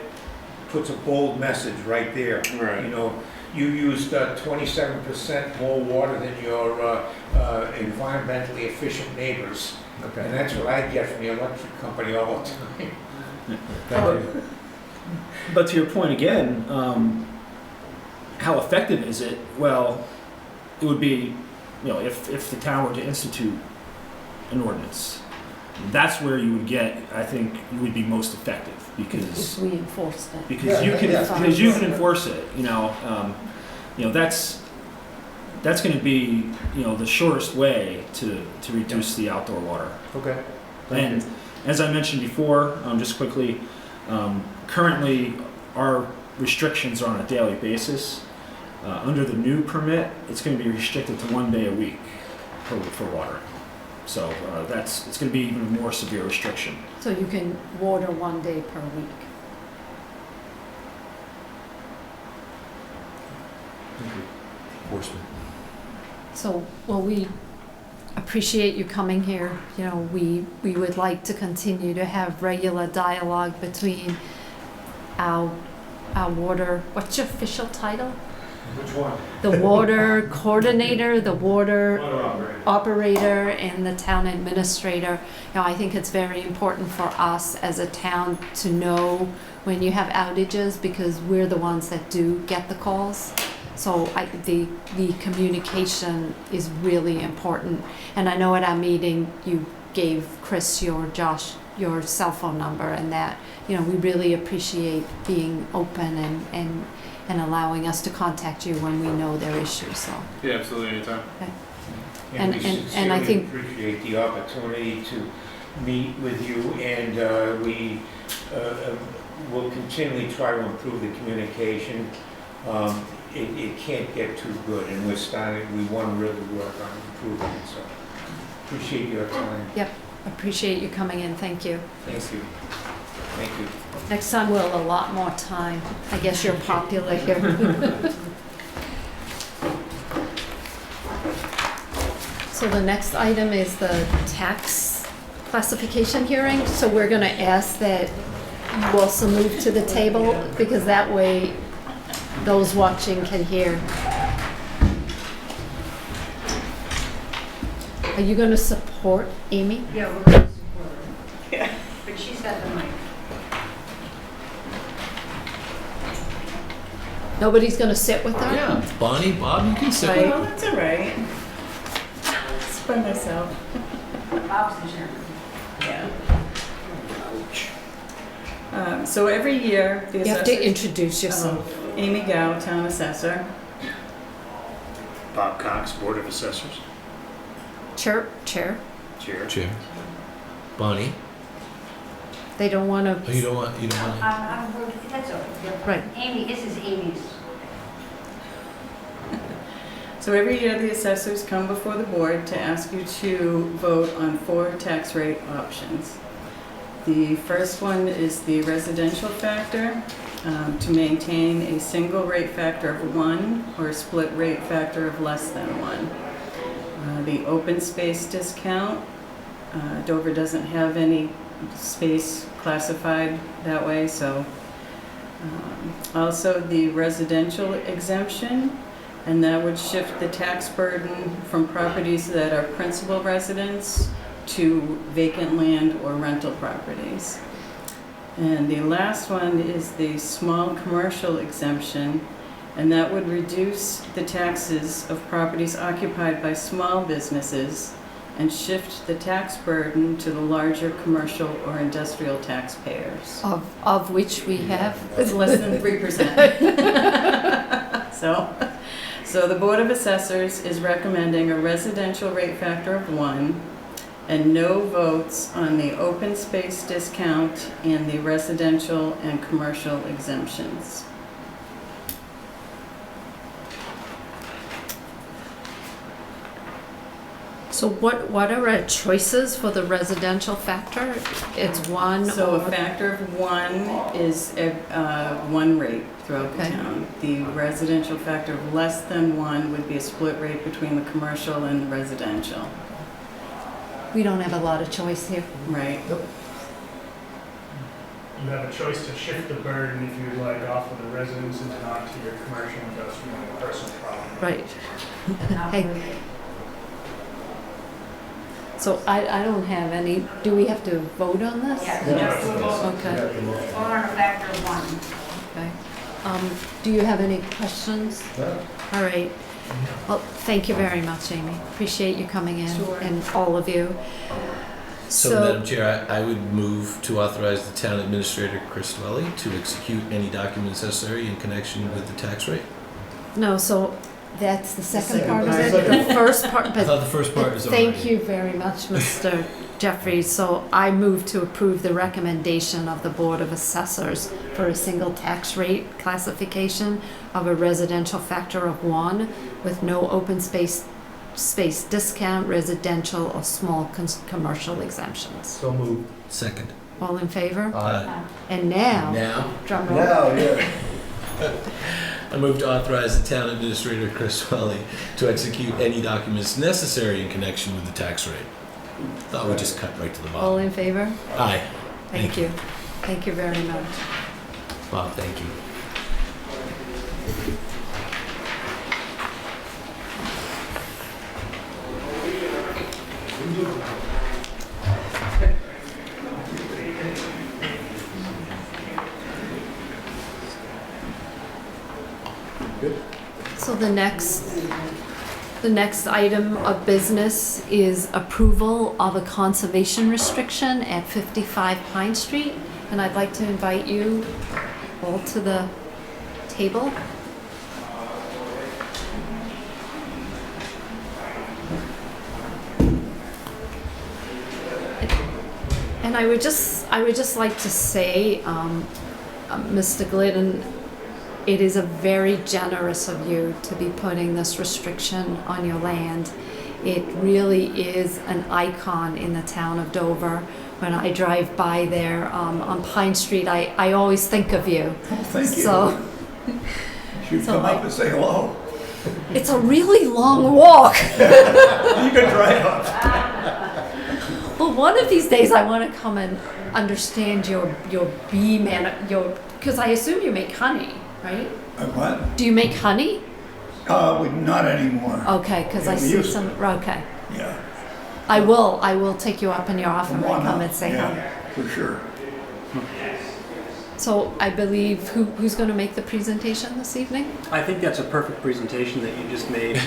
puts a bold message right there. Right. You know, you used 27% more water than your environmentally efficient neighbors. And Okay. that's what I get from the electric company all the time. Thank you. But to your point again, how effective is it? Well, it would be, you know, if the town were to institute an ordinance, that's where you would get, I think, you would be most effective If we enforced it. because you can enforce it. You know, that's going to be, you know, the shortest way to reduce the outdoor water. Okay. Thank And you. as I mentioned before, just quickly, currently our restrictions are on a daily basis. Under the new permit, it's going to be restricted to 1 day a week for water. So it's going to be even more severe restriction. So you can water 1 day per week. Enforcement. So, well, we appreciate you coming here. You know, we would like to continue to have regular dialogue between our water, what's your official title? Which one? The water coordinator, the water operator, and the town administrator. You know, I think it's very important for us as a town to know when you have outages because we're the ones that do get the calls. So the communication is really important. And I know at our meeting you gave Chris Josh your cell phone number, and that, you know, we really appreciate being open and allowing us to contact you when we know their issues. So Yeah, absolutely, anytime. And we And I sincerely think- appreciate the opportunity to meet with you, and we will continually try to improve the communication. It can't get too good, and we want to really work on improving it, so appreciate your time. Appreciate you coming in, thank you. Thank you. Thank you. Next time we'll allot more time. I guess you're popular here. So the next item is the tax classification hearing. So we're gonna ask that you also move to the table, because that way those watching can hear. Are you gonna support Amy? Yeah, we're going to support her. Yeah. But she's got the mic. Nobody's gonna sit with her? Yeah, Bonnie, Bob, you can sit. Right. Oh, that's all right. It's by myself. Bob's the chairman. Yeah. So every year, the You have to assessors, introduce yourself. Amy Gow, Town Assessor. Bob Cox, Board of Assessors. Chair. Chair. Chair. Bonnie. They don't wanna, Oh, you don't want. That's all. right. Amy, this is Amy's. So every year, the assessors come before the board to ask you to vote on 4 tax rate options. The first one is the residential factor, to maintain a single rate factor of 1 or a split rate factor of less than 1. The open space discount, Dover doesn't have any space classified that way, so. Also the residential exemption, and that would shift the tax burden from properties that are principal residence to vacant land or rental properties. And the last one is the small commercial exemption, and that would reduce the taxes of properties occupied by small businesses and shift the tax burden to the larger commercial or industrial taxpayers. Of which we have. It's less than 3%. So the Board of Assessors is recommending a residential rate factor of 1 and no votes on the open space discount and the residential and commercial exemptions. So what are our choices for the residential factor? It's 1 So a or, factor of 1 is one rate throughout the Okay. town. The residential factor of less than 1 would be a split rate between the commercial and the residential, we don't have a lot of choice here. right? You have a choice to shift the burden if you like off of the residences and onto your commercial, industrial, and personal property. Right. Hey. So I don't have any, do we have to vote on this? Yeah. Yeah. Okay, Or a factor of 1. okay. Do you have any questions? All right. Well, thank you very much, Amy. Appreciate you coming in. Sure. And all of you. So, Madam Chair, I would move to authorize the Town Administrator, Chris Dwelly, to execute any documents necessary in connection with the tax rate. No, so that's the second second part of part. it? The first part, I but thought the first part was already. thank you very much, Mr. Jeffries. So I move to approve the recommendation of the Board of Assessors for a single tax rate classification of a residential factor of 1 with no open space discount, residential or small commercial exemptions. So moved. Second. All in favor? Uh, And now, Now, drum roll. Now, yeah. I move to authorize the Town Administrator, Chris Dwelly, to execute any documents necessary in connection with the tax rate. Thought we'd just cut right to the All bottom. in favor? Aye. Thank you. Thank you very much. Bob, thank you. So the next item of business is approval of a conservation restriction at 55 Pine Street. And I'd like to invite you all to the table. And I would just like to say, Mr. Glidden, it is a very generous of you to be putting this restriction on your land. It really is an icon in the town of Dover. When I drive by there on Pine Street, I always think of you. Oh, thank you. So, Should come up and say hello. it's a really long walk. You can drive up. Well, one of these days I want to come and understand your bee because I assume you make honey, right? What? Do you make honey? Not anymore. Okay, because I Yeah, we see used some. Okay, Yeah. I will take you up in your offer and Come on come up. and say hi. Yeah, for sure. So I believe who's going to make the presentation this evening? I think that's a perfect presentation that you just made.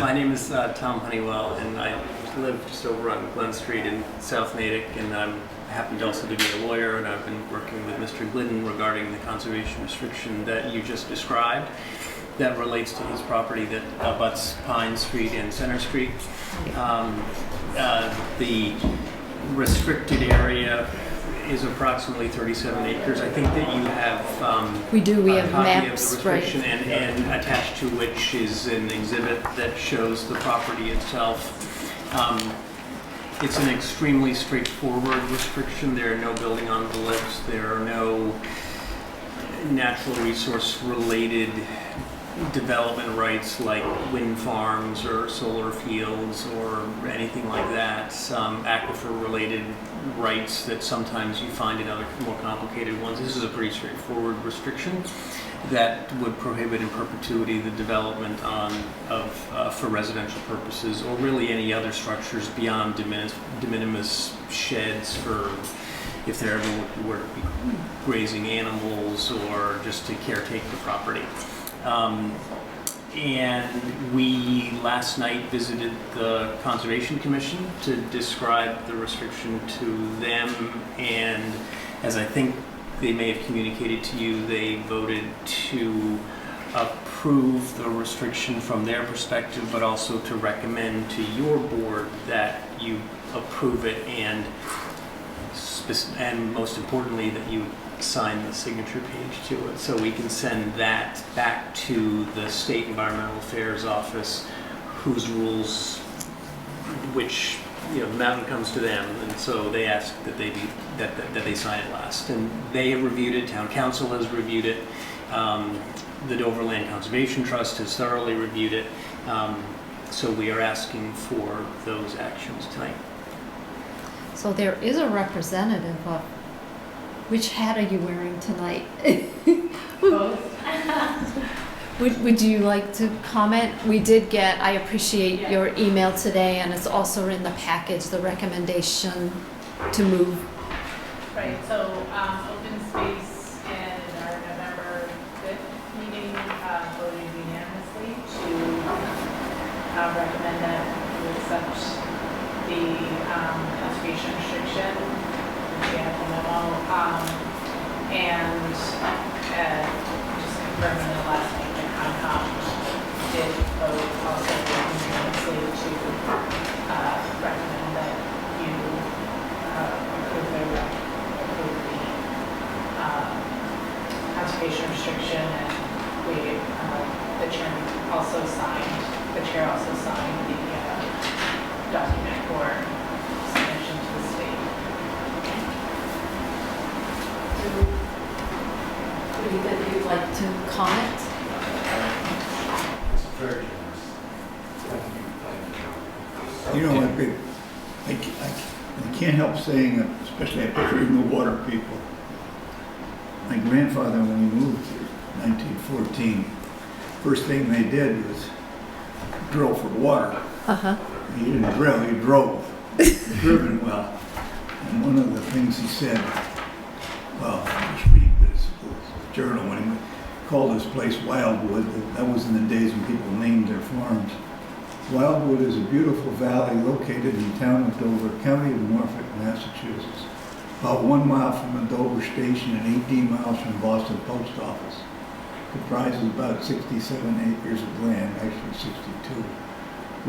My name is Tom Honeywell, and I live just over on Glen Street in South Natick, and I'm happened also to be a lawyer, and I've been working with Mr. Glidden regarding the conservation restriction that you just described that relates to his property that abuts Pine Street and Center Street. The restricted area is approximately 37 acres. I think that you have We do. We a have copy maps, of the right? restriction, and attached to which is an exhibit that shows the property itself. It's an extremely straightforward restriction. There are no building envelopes. There are no natural resource related development rights like wind farms or solar fields or anything like that. Aquifer related rights that sometimes you find in other more complicated ones. This is a pretty straightforward restriction that would prohibit in perpetuity the development for residential purposes, or really any other structures beyond de minimis sheds for if there ever were to be grazing animals or just to caretake the property. And we last night visited the Conservation Commission to describe the restriction to them, and as I think they may have communicated to you, they voted to approve the restriction from their perspective, but also to recommend to your board that you approve it, and most importantly that you sign the signature page to it, so we can send that back to the State Environmental Affairs Office, whose rules, which the mountain comes to them, and so they ask that they sign it last, and they have reviewed it. Town Council has reviewed it. The Dover Land Conservation Trust has thoroughly reviewed it. So we are asking for those actions tonight. So there is a representative of. Which hat are you wearing tonight? Both. Would you like to comment? I appreciate your email today, and it's also in the package, the recommendation to move. Right, so Open Space in our November 5th meeting voted unanimously to recommend that we accept the conservation restriction. We have the memo, and just confirming the last meeting, the Concom did vote also unanimously to recommend that you approve the conservation restriction, and the chair also signed the document for submission to the state. Would either of you like to comment? Very You know, I can't help saying, especially after reading the water people. My grandfather, when he moved here in 1914, first thing they did was drill for water. Uh-huh. He didn't drill, he drove. Driven well. And one of the things he said, well, I just read this journal when he called this place Wildwood. That was in the days when people named their farms. Wildwood is a beautiful valley located in the town of Dover, county of Norfolk, Massachusetts. About 1 mile from the Dover station and 18 miles from Boston Post Office. Comprises about 67 acres of land, actually 62,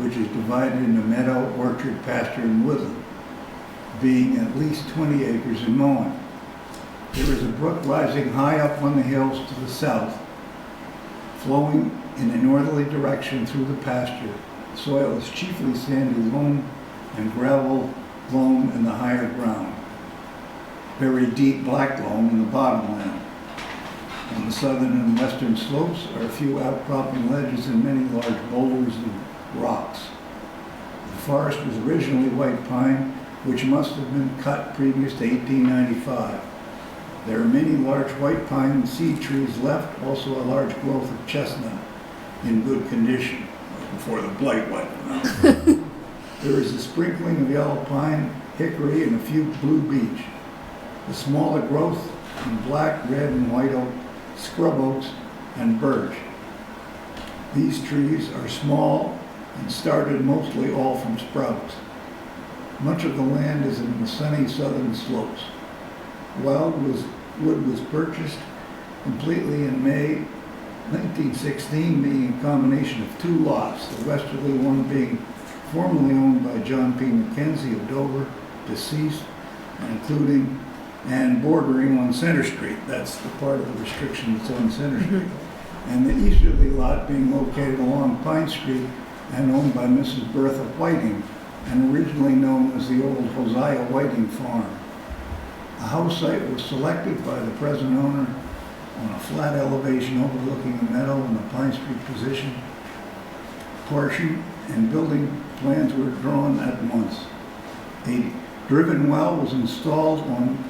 which is divided into meadow, orchard, pasture, and woodland. being at least 20 acres in mowing. There is a brook rising high up on the hills to the south, flowing in a northerly direction through the pasture. The soil is chiefly sandy loam and gravel loam in the higher ground. Very deep black loam in the bottomland. On the southern and western slopes are a few outcropping ledges and many large boulders and rocks. The forest was originally white pine, which must have been cut previous to 1895. There are many large white pine and seed trees left, also a large growth of chestnut in good condition, before the blight wiped them out. There is a sprinkling of yellow pine, hickory, and a few blue beech. The smaller growth in black, red, and white oak, scrub oaks, and birch. These trees are small and started mostly all from sprouts. Much of the land is in the sunny southern slopes. Wood was purchased completely in May 1916, being a combination of two lots, the westerly one being formerly owned by John P. Mackenzie of Dover, deceased, and bordering on Center Street. That's the part of the restriction that's on Center Street. And the easterly lot being located along Pine Street and owned by Mrs. Bertha Whiting, and originally known as the old Hosea Whiting Farm. A house site was selected by the present owner on a flat elevation overlooking the meadow in the Pine Street position portion, and building plans were drawn at once. A driven well was installed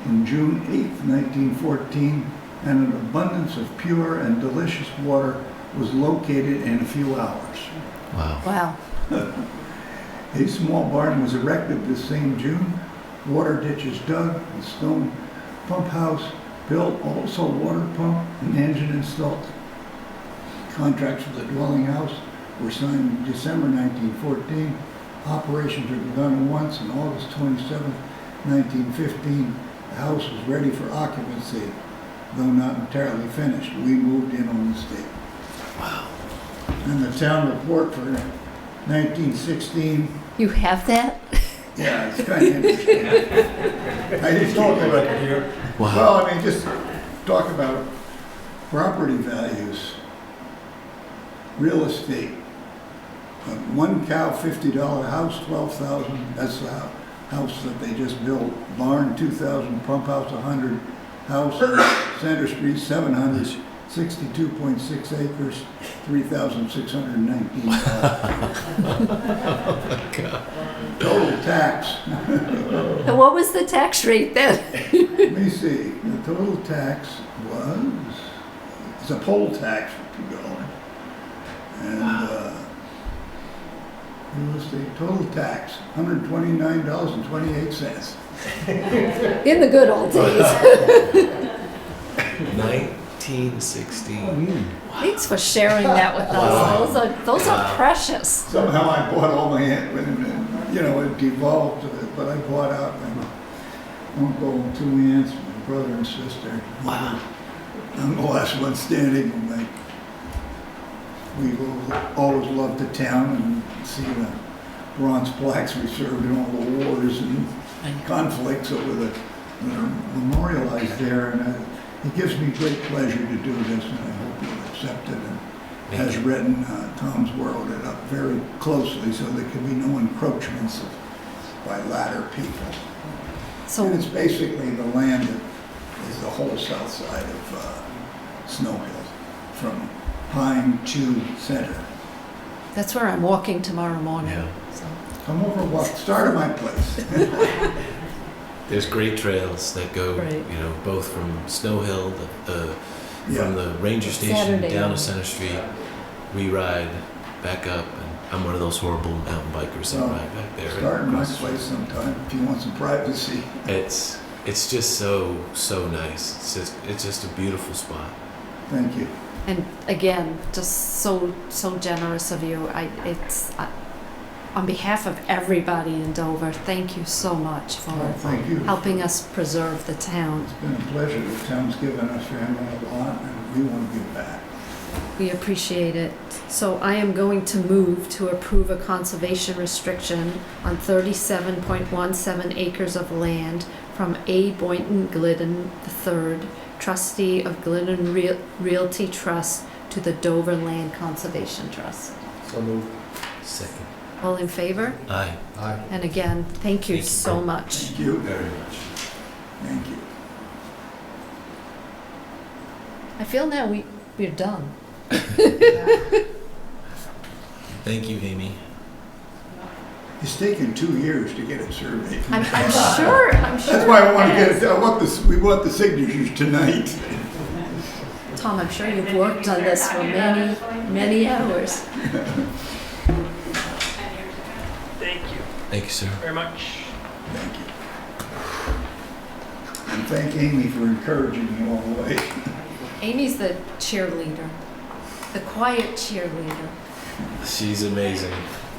in June 8, 1914, and an abundance of pure and delicious water was located in a few hours. Wow. A small barn was erected this same June, water ditches dug, a stone pump house built, also water pump and engine installed. Contracts for the dwelling house were signed in December 1914. Operations were begun once on August 27, 1915. The house was ready for occupancy, though not entirely finished. We moved in on this date. Wow. And the town report for 1916. You have that? Yeah, it's kind of interesting. I just talk about it here. Wow. Well, I mean, just talk about property values, real estate. One cow, $50 house, $12,000. That's the house that they just built. Barn, $2,000. Pump house, $100. House, Center Street, $700. 62.6 acres, $3,619. Oh my God. Total tax. And what was the tax rate then? Let me see. The total tax was, it's a poll tax for people. And real estate total tax, $129.28. In the good old days. 1916. Thanks for sharing that with us. Those are precious. Somehow I bought all my, it devolved to it, but I bought out my uncle and two aunts, my brother and sister. Wow. I'm the last one standing. We've always loved the town and see the bronze plaques we served in all the wars and conflicts over that are memorialized there. And it gives me great pleasure to do this, and I hope you'll accept it. And as written, Tom's wrote it up very closely so there can be no encroachments by latter people. So And it's basically the land that is the whole south side of Snow Hill, from Pine to Center. that's where I'm walking tomorrow morning. Yeah. So. Come over, walk, start at my place. There's great trails that go, Right. both from Snow Hill, Yeah. from the ranger station Saturday down night. to Center Street. We ride back up, and I'm one of those horrible mountain bikers that Well, ride back there. Start at my across the place sometime if you want some privacy. It's just so nice. It's just a beautiful spot. Thank you. And again, just so generous of you. On behalf of everybody in Dover, thank you so much for Thank you. helping us preserve the town. It's been a pleasure. The town's given us family a lot, and we want to give back. We appreciate it. So I am going to move to approve a conservation restriction on 37.17 acres of land from A. Boynton Glidden III, trustee of Glidden Realty Trust, to the Dover Land Conservation Trust. So moved. Second. All in favor? Aye. Aye. And again, thank you Thank you. so much. Thank you. Very much. Thank you. I feel now we're done. Thank you, Amy. It's taken 2 years to get it surveyed. I'm sure. That's why I want to get it, we want the signatures tonight. Tom, I'm sure you've worked on this for many, many hours. Thank you Thank you, sir. very much. Thank you. And thank Amy for encouraging me all the way. Amy's the cheerleader, the quiet cheerleader. She's amazing.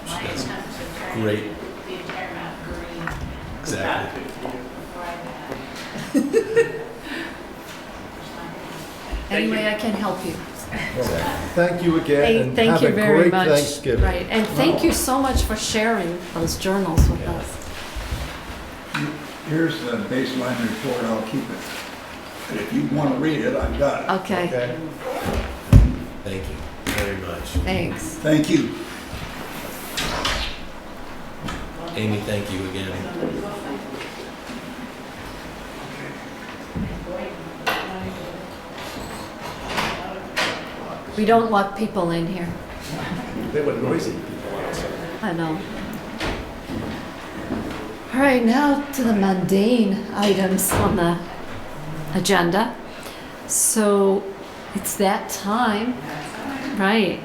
She does great. The entire map green. Exactly. Any way I can help you. Thank you again, and Thank have you a very great much. Thanksgiving. Right, and thank you so much for sharing those journals with us. Here's the baseline report, I'll keep it. And if you want to read it, I've got it. Okay, Okay. Thank you very much. thanks. Thank you. Amy, thank you again. We don't lock people in here. They were noisy people outside. I know. All right, now to the mundane items on the agenda. So it's that time, right?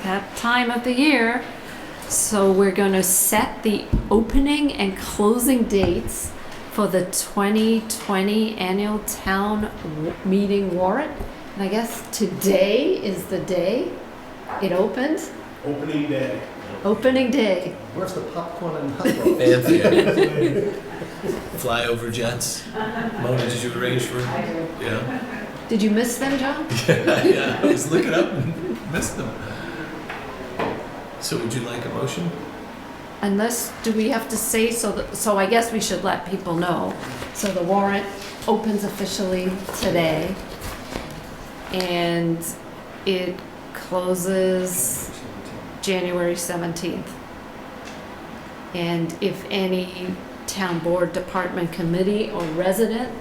That time of the year. So we're going to set the opening and closing dates for the 2020 annual town meeting warrant. And I guess today is the day it opened. Opening day. Opening day. Where's the popcorn and hot dogs? Fancy. Flyover jets. Mona, did you arrange for? Yeah. Did you miss them, John? Yeah, I was looking up and missed them. So would you like a motion? Unless, do we have to say so I guess we should let people know. So the warrant opens officially today and it closes January 17th. And if any town board, department, committee, or resident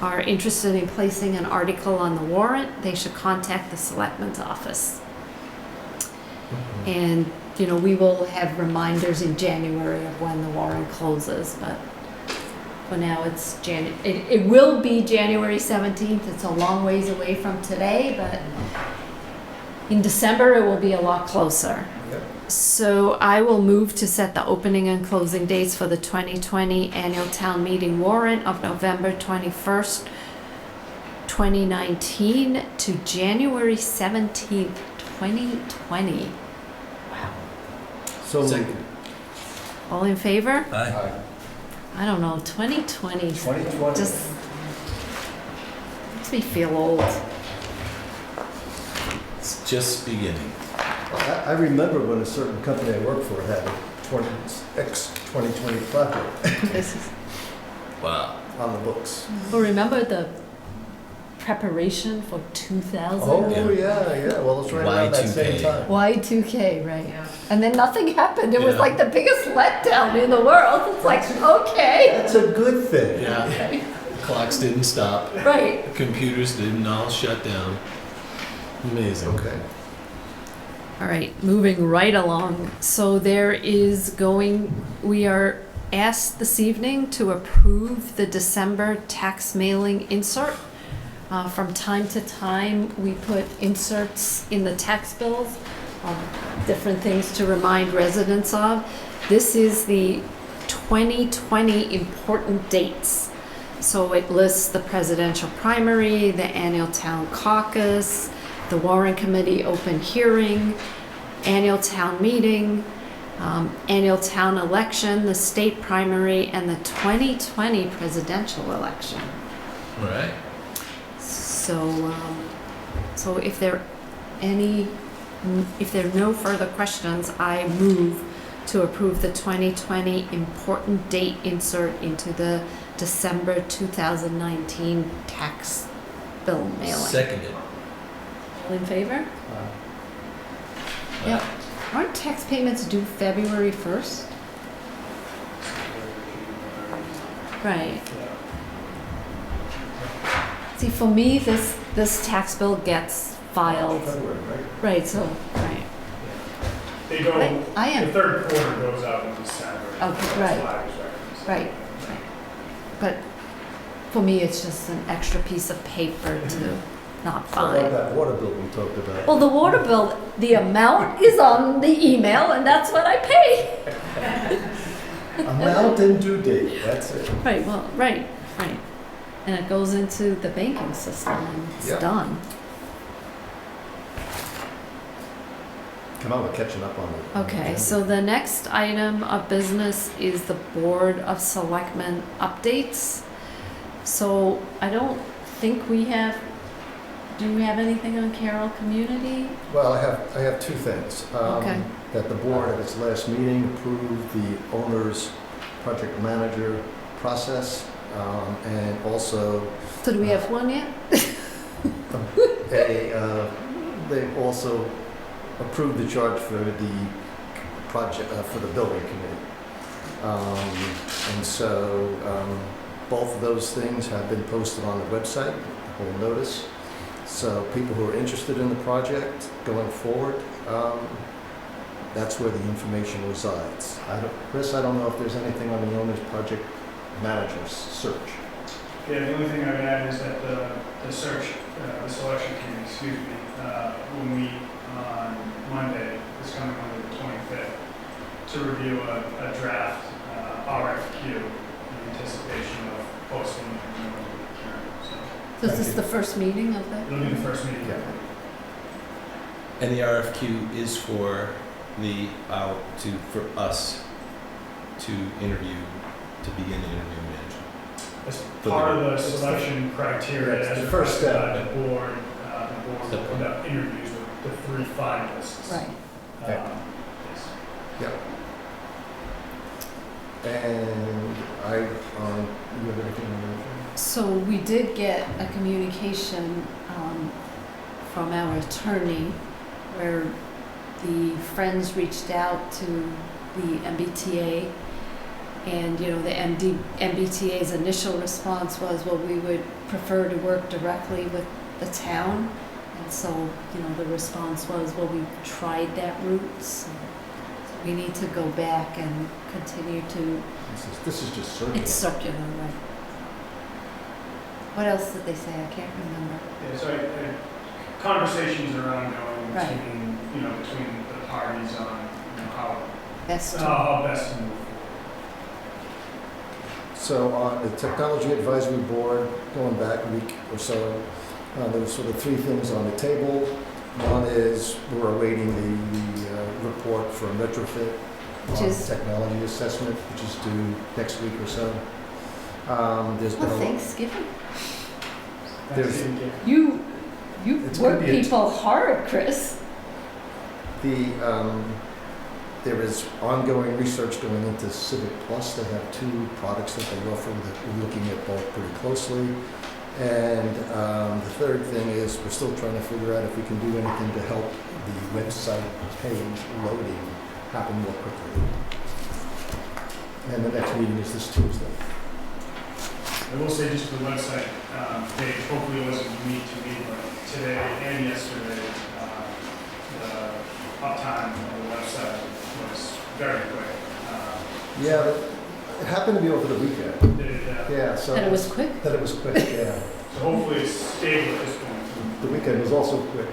are interested in placing an article on the warrant, they should contact the selectman's office. And, you know, we will have reminders in January of when the warrant closes, but for now it's it will be January 17th. It's a long ways away from today, but in December it will be a lot closer. Yep. So I will move to set the opening and closing dates for the 2020 annual town meeting warrant of November 21st, 2019 to January 17th, 2020. So Second. All in favor? Aye. I don't know, 2020 2020. just makes me feel old. It's just beginning. I remember when a certain company I worked for had a 2020 project This is, Wow. on the books. well, remember the preparation for 2000? Oh, Yeah. yeah. Well, it's right around that same Y2K. time. Y2K, right. And then nothing happened. It was Yeah. like the biggest letdown in the world. It's like, okay. That's a good thing. Yeah. Clocks didn't stop. Right. Computers didn't all shut down. Amazing. Okay. All right, moving right along. So we are asked this evening to approve the December tax mailing insert. From time to time, we put inserts in the tax bills of different things to remind residents of. This is the 2020 important dates. So it lists the presidential primary, the annual town caucus, the Warrant Committee open hearing, annual town meeting, annual town election, the state primary, and the 2020 presidential election. All right. So if there are if there are no further questions, I move to approve the 2020 important date insert into the December 2019 tax bill mailing. Seconded. All in favor? Yep. Aren't tax payments due February 1st? Right. See, for me, this tax bill gets filed. February, right? Right, so, right. They go, I am- the third quarter goes out in December. Okay, That's right. why I was referencing. Right. But for me, it's just an extra piece of paper to not What about find. that water bill we talked about? Well, the water bill, the amount is on the email, and that's what I pay. Amount and due date, that's it. Right, well, right. And it goes into the banking system, and it's Yep. done. Come on, we're catching up on it. Okay, so the next item of business is the Board of Selectmen updates. So I don't think we have, do we have anything on Caryl Community? Well, I have two things. Okay. That the board at its last meeting approved the owner's project manager process, and also So do we have one yet? they also approved the charge for the project, for the building committee. And so both of those things have been posted on the website, the whole notice. So people who are interested in the project going forward, that's where the information resides. Chris, I don't know if there's anything on the owner's project manager's search. Yeah, the only thing I would add is that the search, the selection committee, will meet on Monday, this coming Monday, the 25th, to review a draft RFQ in anticipation of posting the hearing. So is this the first meeting of that? It'll be the first meeting. Yeah. And the RFQ is for for us to interview, to begin the interview management. As part of the selection criteria, It's as the a first first step. the board will conduct interviews with the three finalists. Right. Okay. Yes. Yep. And you have anything on that? So we did get a communication from our attorney where the Friends reached out to the MBTA, and the MBTA's initial response was, well, we would prefer to work directly with the town. And so, the response was, well, we've tried that route, so we need to go back and continue to. This is just circular. It's circular, right? What else did they say? I can't remember. Yeah, so conversations are ongoing Right. between the parties on how Best. best to move forward. So on the Technology Advisory Board, going back a week or so, there were sort of three things on the table. One is we're awaiting the report for a retrofit Which on is- technology assessment, which is due next week or so. There's been Well, a Thanksgiving. There's- You It's gonna work be a- people hard, Chris. There is ongoing research going into Civic Plus. They have two products that they offer that we're looking at both pretty closely. And the third thing is we're still trying to figure out if we can do anything to help the website page loading happen more quickly. And the next meeting is this Tuesday. I will say just the website page, hopefully it wasn't unique to me, but today and yesterday, the uptime of the website was very quick. Yeah, it happened to be over the weekend. Yeah, so. And it was quick. That it was quick, yeah. So hopefully it's stable at this point. The weekend was also quick.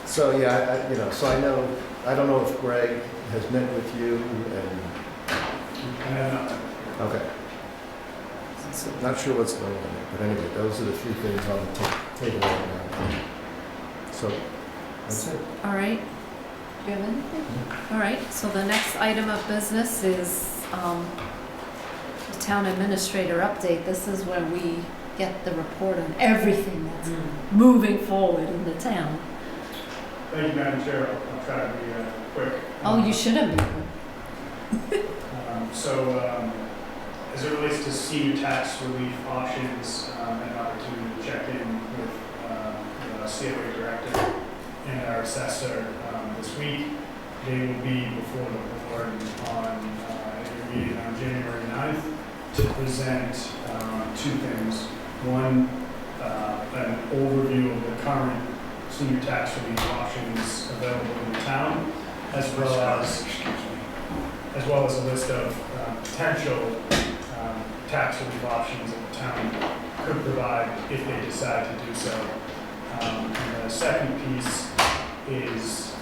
So, yeah, I don't know if Greg has met with you and, I have nothing. okay. So, not sure what's going on there, but anyway, those are the three things on the table right now. So, that's it. All right. Do you have anything? All right, so the next item of business is the town administrator update. This is when we get the report on everything that's moving forward in the town. Thank you, Madam Chair. I'll try to be quick. Oh, you shouldn't be. As it relates to senior tax relief options, I had an opportunity to check in with the COA director and our assessor this week. They will be before the board on a meeting on January 9th to present two things. One, an overview of the current senior tax relief options available in the town, as well as a list of potential tax relief options that the town could provide if they decide to do so. And the second piece is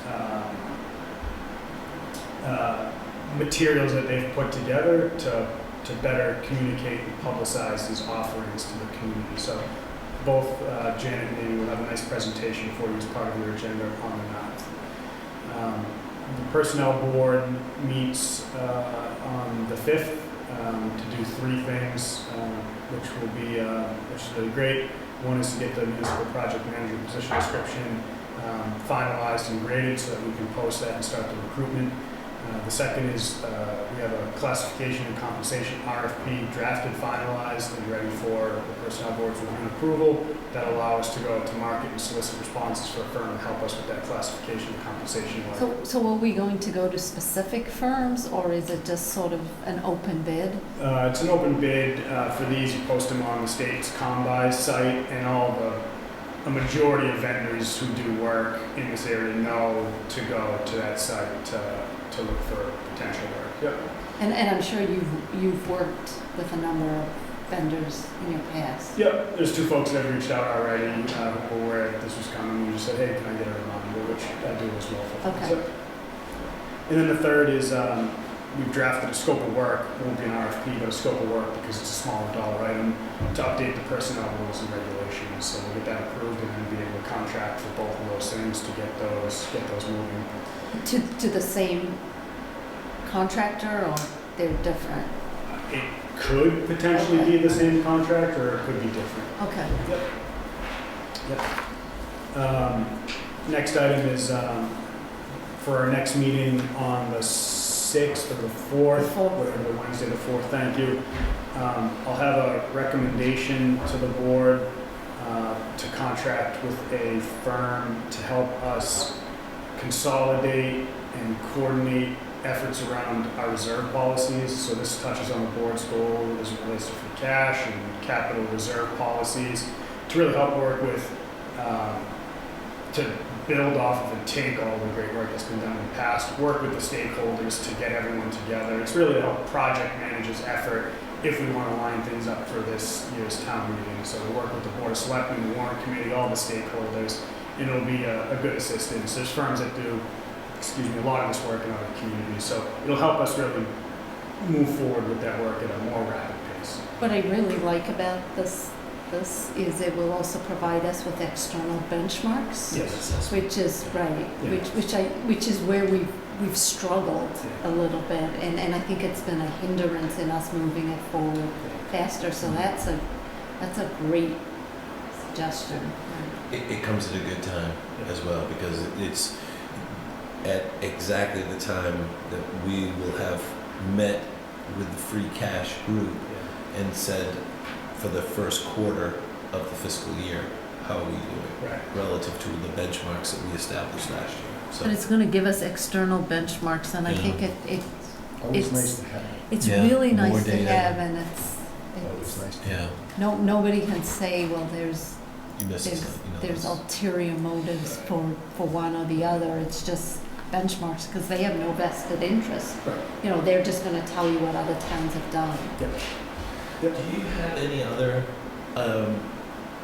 materials that they've put together to better communicate and publicize these offerings to the community. So both Janet and Amy will have a nice presentation for you as part of your agenda on the 9th. The Personnel Board meets on the 5th to do three things, which is really great. One is to get the municipal project manager position description finalized and graded so that we can post that and start the recruitment. The second is we have a classification and compensation RFP drafted, finalized, and ready for the Personnel Board's review and approval. That allow us to go to market and solicit responses for a firm to help us with that classification and compensation work. So are we going to go to specific firms, or is it just sort of an open bid? It's an open bid. For these, you post them on the state's Combuy site, and a majority of vendors who do work in this area know to go to that site to look for potential work. Yep. And I'm sure you've worked with a number of vendors in your past. Yep, there's two folks that have reached out already who were aware that this was coming. We just said, hey, can I get a reminder, which I do as well. Okay. Yep. And then the third is we've drafted a scope of work. It won't be an RFP, but a scope of work because it's a smaller dollar item to update the personnel rules and regulations. So we'll get that approved and then be able to contract for both of those things to get those moving. To the same contractor, or they're different? It could potentially be the same contract, or it could be different. Okay. Yep. Next item is for our next meeting on the 6th or the 4th, whatever, Wednesday the 4th, thank you. I'll have a recommendation to the board to contract with a firm to help us consolidate and coordinate efforts around our reserve policies. So this touches on the board's goal as it relates to free cash and capital reserve policies to really help work with, to build off of and take all the great work that's been done in the past, work with the stakeholders to get everyone together. It's really to help project manage this effort if we want to line things up for this year's town meeting. So we work with the Board of Selectmen, the Warrant Committee, all the stakeholders, and it'll be a good assistance. There's firms that do a lot of this work in other communities, so it'll help us really move forward with that work at a more rapid pace. What I really like about this is it will also provide us with external benchmarks. Yes. Which is right, Yeah. which is where we've struggled a little bit, and I think it's been a hindrance in us moving it forward faster. So that's a great suggestion. It comes at a good time as well, because it's at exactly the time that we will have met with the free cash group and said, for the first quarter of the fiscal year, how are we doing relative to the benchmarks that we established last year. So But it's going to give us external benchmarks, and I think Always nice to have. it's Yeah, really more nice to data. have, and it's Always nice to yeah, nobody can say, well, there's you missed something. there's ulterior motives for one or the other. It's just benchmarks, because they have no vested interest. You know, they're just going to tell you what other towns have done. Do you have any other?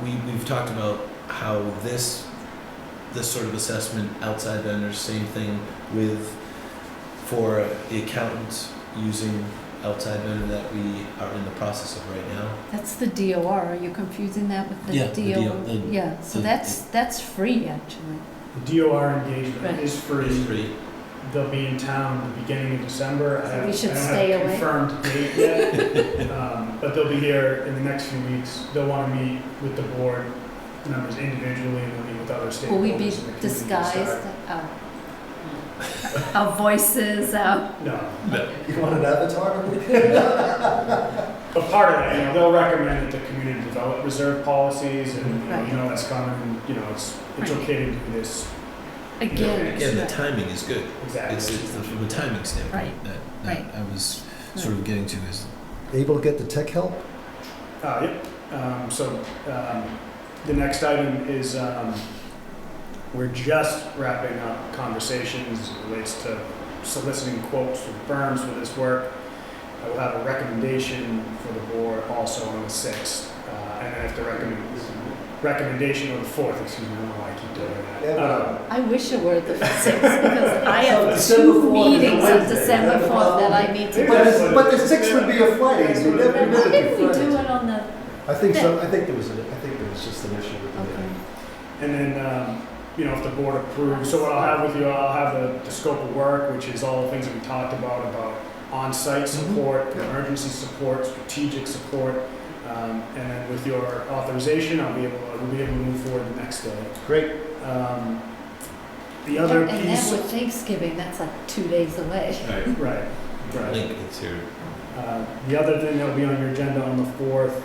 We've talked about how this sort of assessment, outside vendors, same thing with for the accountants using outside vendor that we are in the process of right now. That's the DOR. Are you confusing that with the Yeah, the DOR? Yeah. So that's free, actually. The DOR engagement Right. is free. It's free. they'll be in town the beginning of December. So we should I don't stay have a away? confirmed date yet, but they'll be here in the next few weeks. They'll want to meet with the board members individually and they'll meet with other stakeholders. Will we be in the community to disguised? start. Our voices, No. You want an avatar? But part of that, they'll recommend that the community develop reserve policies and, Right. that's coming and, it's Right. okay to do this. again. Again, the right. timing is good. Exactly. It's from a timing standpoint Right. that Right. I was sort of getting to is Able to get the tech help? Yep. The next item is, we're just wrapping up conversations as it relates to soliciting quotes from firms for this work. I will have a recommendation for the board also on the 6th. And then if the recommendation on the 4th, excuse me, I don't know why I keep doing that. I wish it were the 6th because I So have December 4th 2 is a meetings on Wednesday. December 4th that I need to do. But the 6th would be a Friday. We never Then did why it didn't we Friday. do it on the, I think so. I think there was just an issue with the okay. And then, if the board approves, so what I'll have with you, I'll have the scope of work, which is all the things that we talked about on-site support, Yeah. emergency support, strategic support. And then with your authorization, we'll be able to move forward the next day. Great. The other And then piece, with Thanksgiving, that's like 2 days away. right. link it's here. The other thing that'll be on your agenda on the 4th,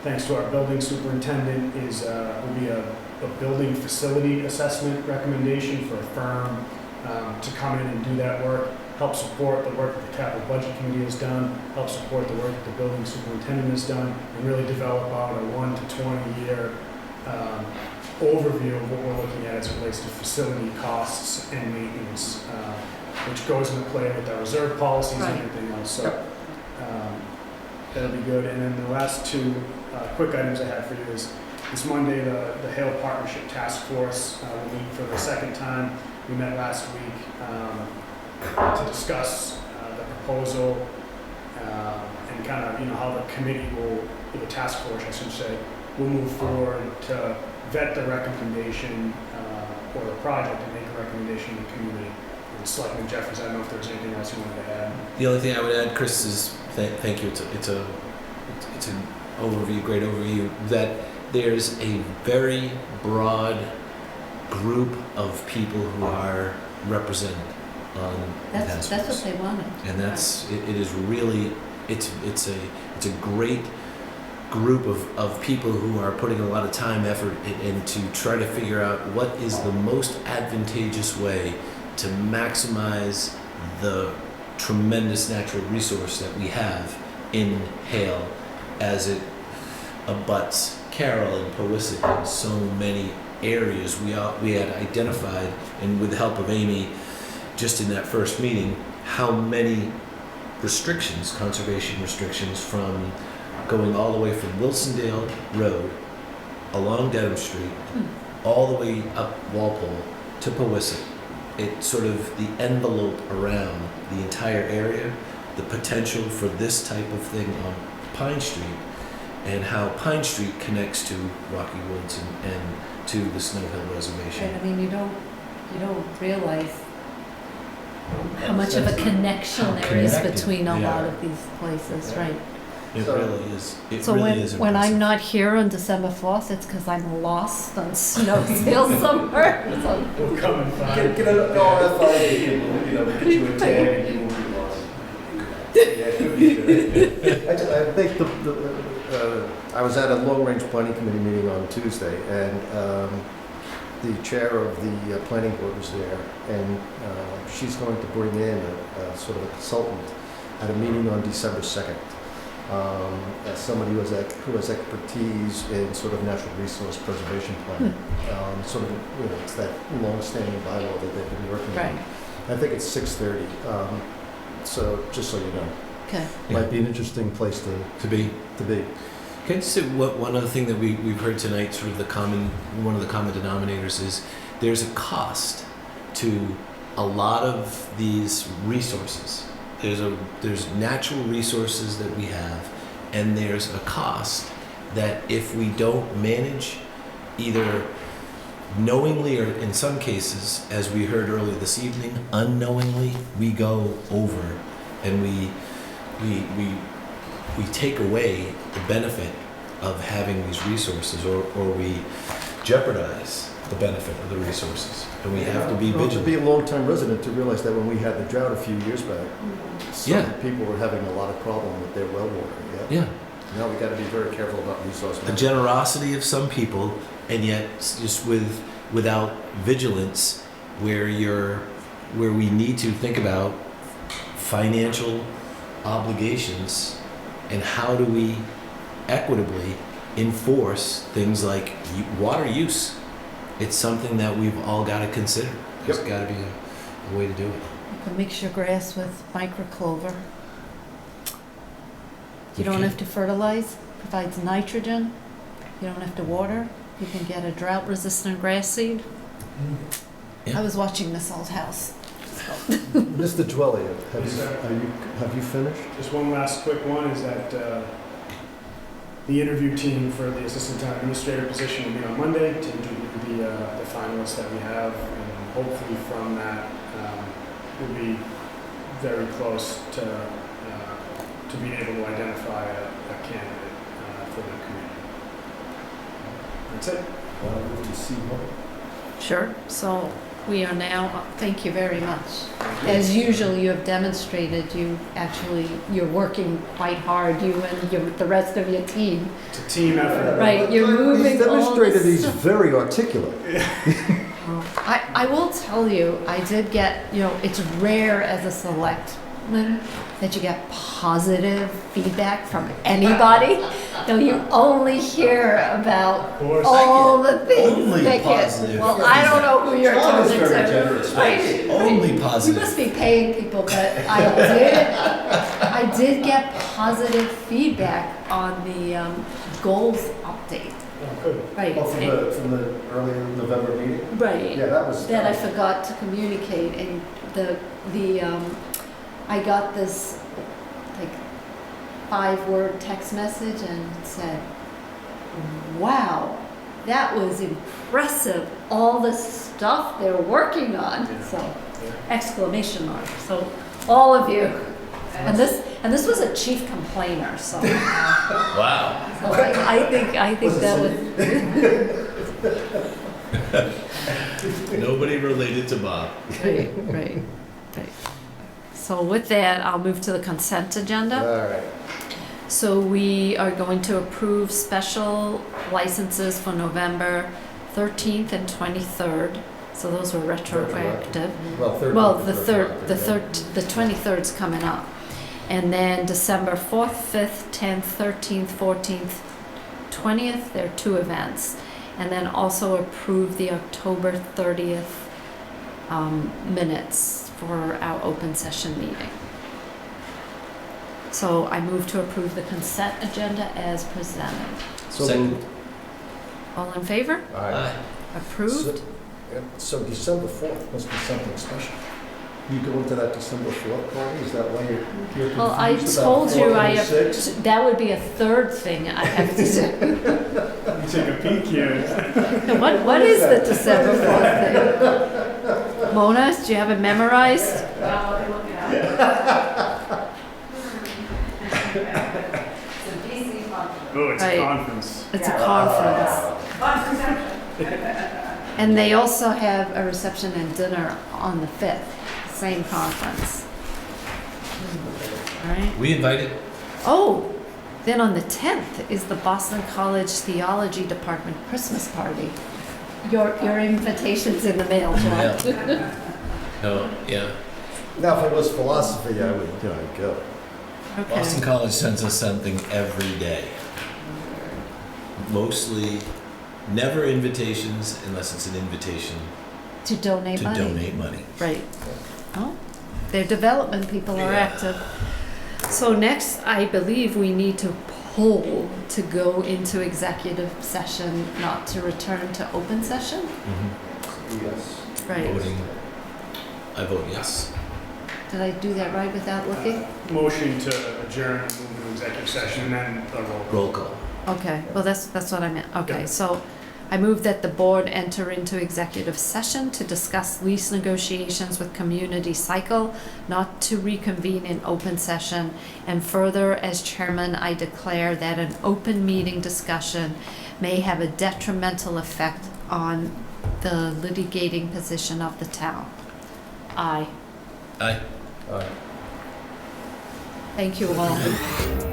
thanks to our building superintendent, will be a building facility assessment recommendation for a firm to come in and do that work, help support the work that the capital budget committee has done, help support the work that the building superintendent has done, and really develop out a 1 to 20 year overview of what we're looking at as it relates to facility costs and maintenance, which goes into play with our reserve policies and Right. everything else. So that'll be good. And then the last two quick items I have for you is this Monday, the Hale Partnership Task Force will meet for the second time. We met last week to discuss the proposal and kind of, how the committee the task force, I should say, will move forward to vet the recommendation or the project and make a recommendation to the community. And Selectman Jeffries, I don't know if there's anything else you wanted to add. The only thing I would add, Chris, is thank you. It's an overview, great overview. That there's a very broad group of people who are represented on the task That's force. what they wanted. And it is really it's a great group of people who are putting a lot of time, effort in to try to figure out what is the most advantageous way to maximize the tremendous natural resource that we have in Hale as it abuts Caryl and Powysset and so many areas we had identified, and with the help of Amy just in that first meeting, how many restrictions, conservation restrictions, from going all the way from Wilsondale Road along Dedham Street all the way up Walpole to Powysset. It sort of the envelope around the entire area, the potential for this type of thing on Pine Street, and how Pine Street connects to Rocky Woods and to the Snow Hill Reservation. Right, I mean, you don't realize how much of a connection How there is connected between a we lot are. of these places, right? It really is. It So really is when impressive. I'm not here on December 4th, it's because I'm lost on Snowsville somewhere. So- We'll come and find. Get an RFID, get you a tag and you won't be lost. Yeah, it could be good. I think I was at a long-range planning committee meeting on Tuesday, and the chair of the planning board was there, and she's going to bring in a sort of a consultant at a meeting on December 2nd. As somebody who has expertise in sort of natural resource preservation planning. Sort of, it's that long-standing bylaw that they've been working Right, on. I think it's 6:30, so just so you know. okay. Might be an interesting place to be. be. Okay, so one other thing that we've heard tonight, sort of one of the common denominators is there's a cost to a lot of these resources. There's natural resources that we have, and there's a cost that if we don't manage either knowingly, or in some cases, as we heard earlier this evening, unknowingly, we go over and we take away the benefit of having these resources, or we jeopardize the benefit of the resources, and we have to be Well, to be vigilant. a long-time resident, to realize that when we had the drought a few years back, some Yeah. people were having a lot of problem with their well water, yeah? Yeah, Now we gotta be very careful about resource the management. generosity of some people, and yet just without vigilance, where we need to think about financial obligations and how do we equitably enforce things like water use. It's something that we've all got to consider. There's got to be a way to do it. You can mix your grass with microclover. You don't have to fertilize, provides nitrogen. You don't have to water. You can get a drought-resistant grass seed. Yeah. I was watching this old house. Mr. Dwelly, have you finished? Just one last quick one is that the interview team for the assistant town administrator position will be on Monday to interview the finalists that we have, and hopefully from that we'll be very close to being able to identify a candidate for the committee. That's it. Sure. So we are now, thank you very much. As usual, you have demonstrated you're working quite hard, you and the rest of your team. It's a team effort. Right, you're moving He's demonstrated all he's this very articulate. I will tell you, I did get, it's rare as a selectman that you get positive feedback from anybody. You only hear about all the things Only that positive. get, well, I don't know who you're John is talking very to. generous. Right. Only You positive. must be paying people, but I did get positive feedback on the goals update. Oh, good. Right. From the early November meeting? Right. Yeah, that was. That I forgot to communicate, and I got this like 5-word text message, and it said, "Wow, that was impressive! All the stuff they're working on." Yeah. So, exclamation mark! So, all of you, and this was a chief complainer. So, Wow. so I think that was. Nobody related to Bob. Right. So with that, I'll move to the consent agenda. All right. So we are going to approve special licenses for November 13th and 23rd. So those were retroactive. Well, The 23rd's coming up. And then December 4th, 5th, 10th, 13th, 14th, 20th, there are 2 events. And then also approve the October 30th minutes for our open session meeting. So I move to approve the consent agenda as presented. Second. All in favor? Aye. Approved? So December 4th must be something special. You go into that December 4th party, is that why you're confused Well, I about told you 4th and 6th? that would be a 3rd thing I have to do. You take a peek here. What is the December 4th thing? Mona, do you have it memorized? Oh, it's Right. a conference. It's a conference. And they also have a reception and dinner on the 5th, same conference. All right. We invited. Oh, then on the 10th is the Boston College Theology Department Christmas party. Your invitation's in the mail, John. Oh, yeah. Now, if it was philosophy, I would, go. Okay. Boston College sends us something every day. Mostly, never invitations unless it's an invitation To donate to money. donate money. Right. Oh, their development people are Yeah. active. So next, I believe we need to poll to go into executive session, not to return to open session? Yes. Right. Voting. I vote yes. Did I do that right without looking? Motion to adjourn and move into executive session, and then a roll. Roll call. Okay, well, that's what I meant. Okay, Yeah. so I move that the board enter into executive session to discuss lease negotiations with Community Cycle, not to reconvene in open session. And further, as chairman, I declare that an open meeting discussion may have a detrimental effect on the litigating position of the town. Aye. Aye. Thank you all.